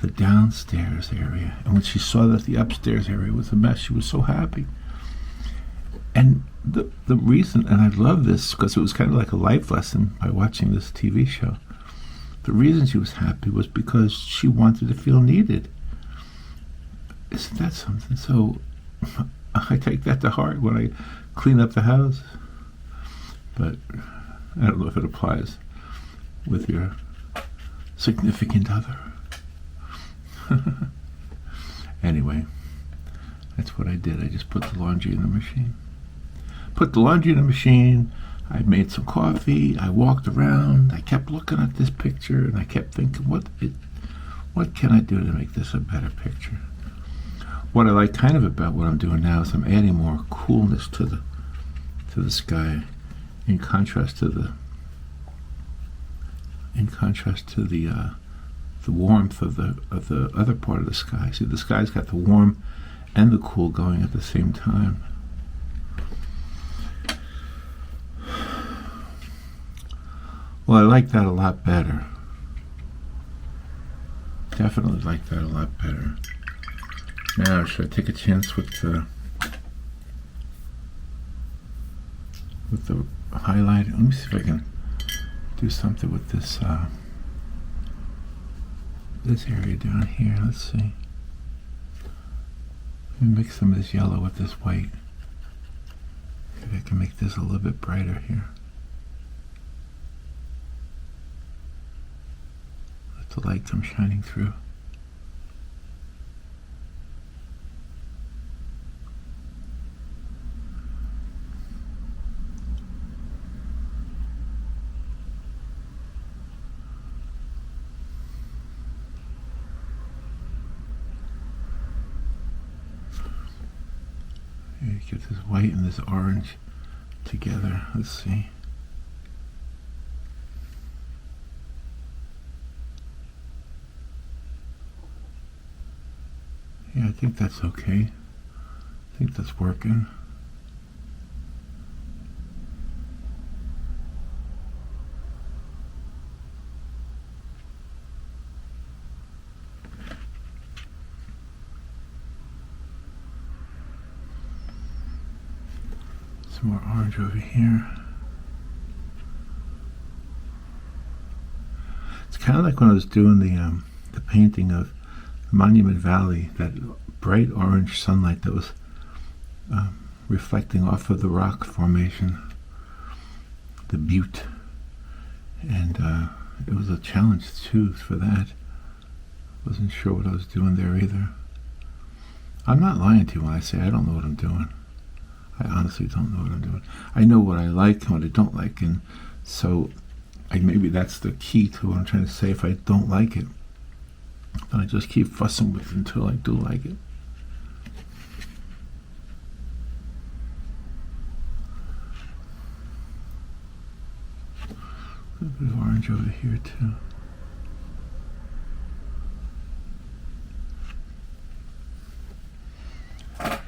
the downstairs area. And when she saw that the upstairs area was a mess, she was so happy. And the reason, and I love this because it was kind of like a life lesson by watching this TV show, the reason she was happy was because she wanted to feel needed. Isn't that something? So I take that to heart when I clean up the house. But I don't know if it applies with your significant other. Anyway, that's what I did. I just put the laundry in the machine. I made some coffee. I walked around. I kept looking at this picture, and I kept thinking, what can I do to make this a better picture? What I like kind of about what I'm doing now is I'm adding more coolness to the sky, in contrast to the warmth of the other part of the sky. See, the sky's got the warm and the cool going at the same time. Well, I like that a lot better. Definitely like that a lot better. Now, should I take a chance with the highlight? Let me see if I can do something with this this area down here. Let's see. Let me mix some of this yellow with this white. Maybe I can make this a little bit brighter here. Let the light come shining through. Get this white and this orange together. Let's see. Yeah, I think that's okay. I think that's working. Some more orange over here. It's kind of like when I was doing the painting of Monument Valley, that bright orange sunlight that was reflecting off of the rock formation, the butte, and it was a challenge too for that. Wasn't sure what I was doing there either. I'm not lying to you when I say I don't know what I'm doing. I honestly don't know what I'm doing. I know what I like and what I don't like, and so maybe that's the key to what I'm trying to say. If I don't like it, then I just keep fussing with it until I do like it. A little bit of orange over here too.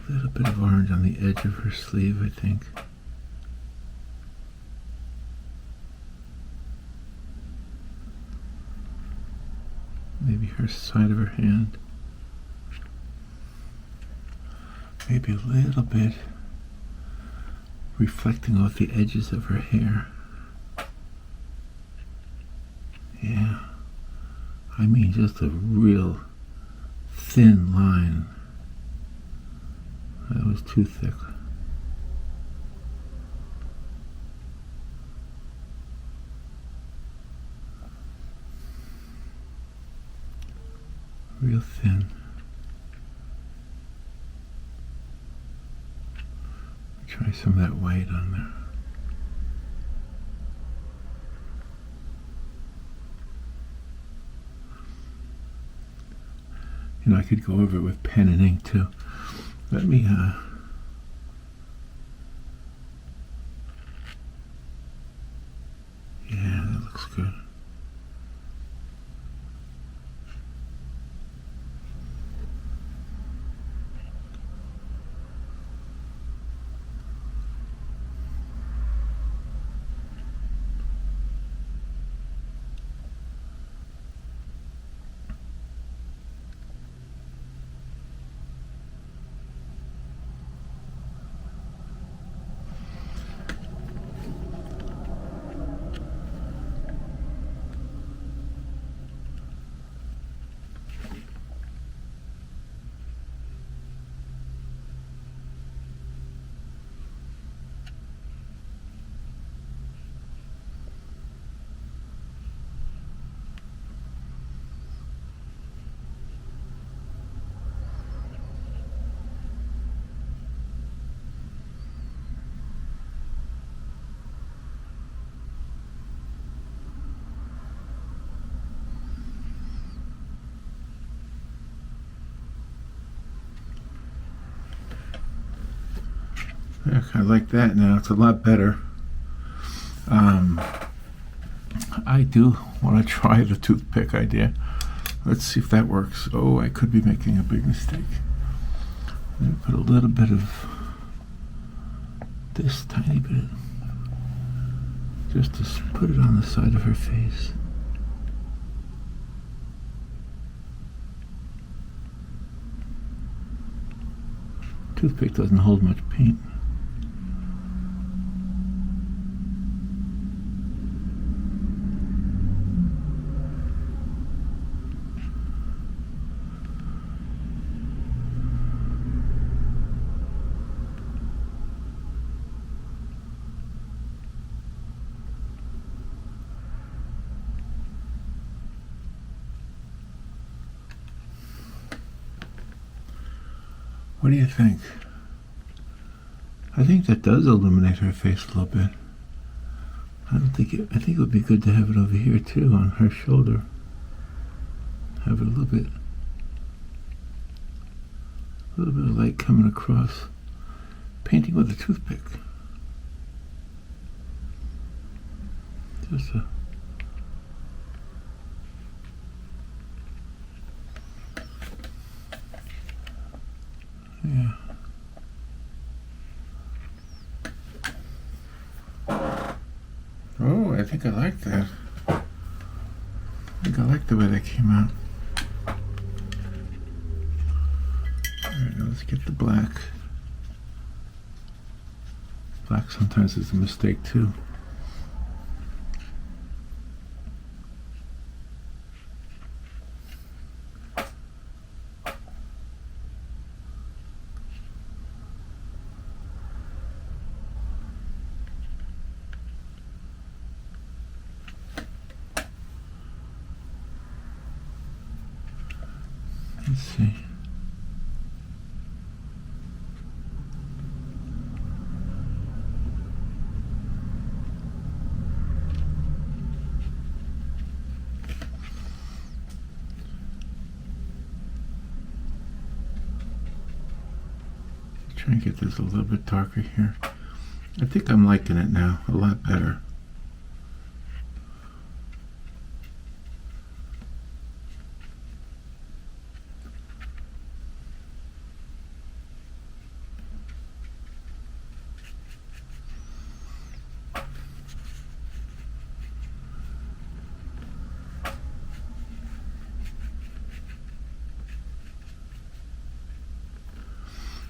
A little bit of orange on the edge of her sleeve, I think. Maybe her side of her hand. Maybe a little bit reflecting off the edges of her hair. Yeah. I mean, just a real thin line. That was too thick. Real thin. Try some of that white on there. You know, I could go over it with pen and ink too. Let me, yeah, that looks good. Yeah, I like that now. It's a lot better. I do want to try the toothpick idea. Let's see if that works. Oh, I could be making a big mistake. I'm going to put a little bit of this tiny bit, just to put it on the side of her face. Toothpick doesn't hold much paint. What do you think? I think that does illuminate her face a little bit. I think it would be good to have it over here too, on her shoulder. Have it a little bit of light coming across. Painting with a toothpick. Just a yeah. Oh, I think I like that. I think I like the way that came out. Alright, now let's get the black. Black sometimes is a mistake too. Let's see. Try and get this a little bit darker here. I think I'm liking it now a lot better.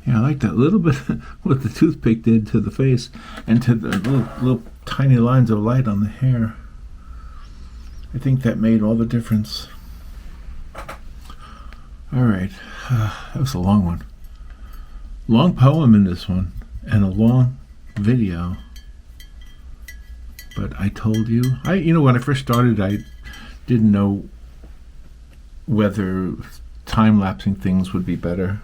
Yeah, I like that little bit what the toothpick did to the face and to the little tiny lines of light on the hair. I think that made all the difference. All right, that was a long one. Long poem in this one and a long video. But I told you, when I first started, I didn't know whether time-lapsing things would be better.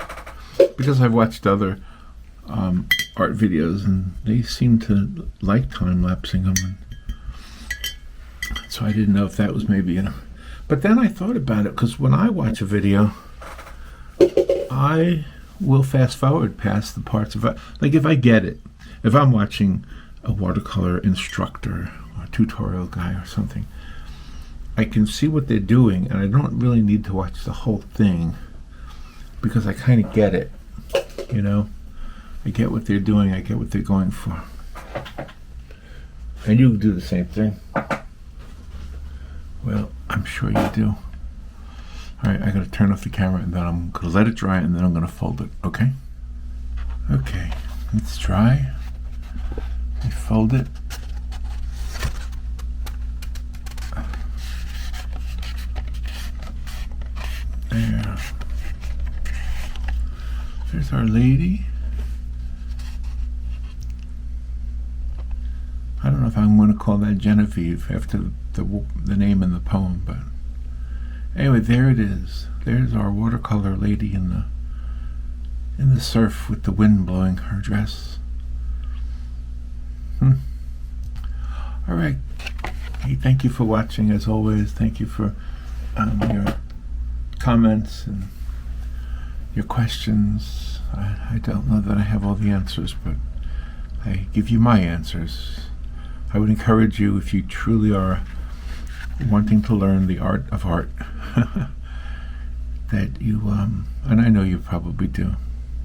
Because I've watched other art videos and they seem to like time-lapsing them. So I didn't know if that was maybe But then I thought about it, because when I watch a video, I will fast forward past the parts of it. Like if I get it, if I'm watching a watercolor instructor or a tutorial guy or something, I can see what they're doing and I don't really need to watch the whole thing because I kind of get it. I get what they're doing, I get what they're going for. And you do the same thing. Well, I'm sure you do. Alright, I gotta turn off the camera and then I'm gonna let it dry and then I'm gonna fold it, okay? Okay, it's dry. I fold it. There. There's Our Lady. I don't know if I'm going to call that Genevieve after the name in the poem, but anyway, there it is. There's our watercolor lady in the surf with the wind blowing her dress. All right. Hey, thank you for watching as always. Thank you for your comments and your questions. I don't know that I have all the answers, but I give you my answers. I would encourage you, if you truly are wanting to learn the art of art, that you, and I know you probably do,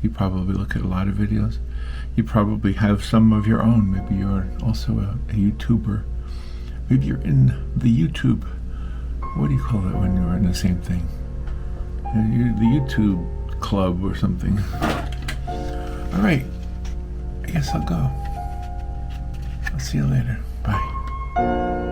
you probably look at a lot of videos, you probably have some of your own, maybe you're also a YouTuber, maybe you're in the YouTube, what do you call it when you're in the same thing? You're the YouTube club or something. All right, I guess I'll go. I'll see you later. Bye.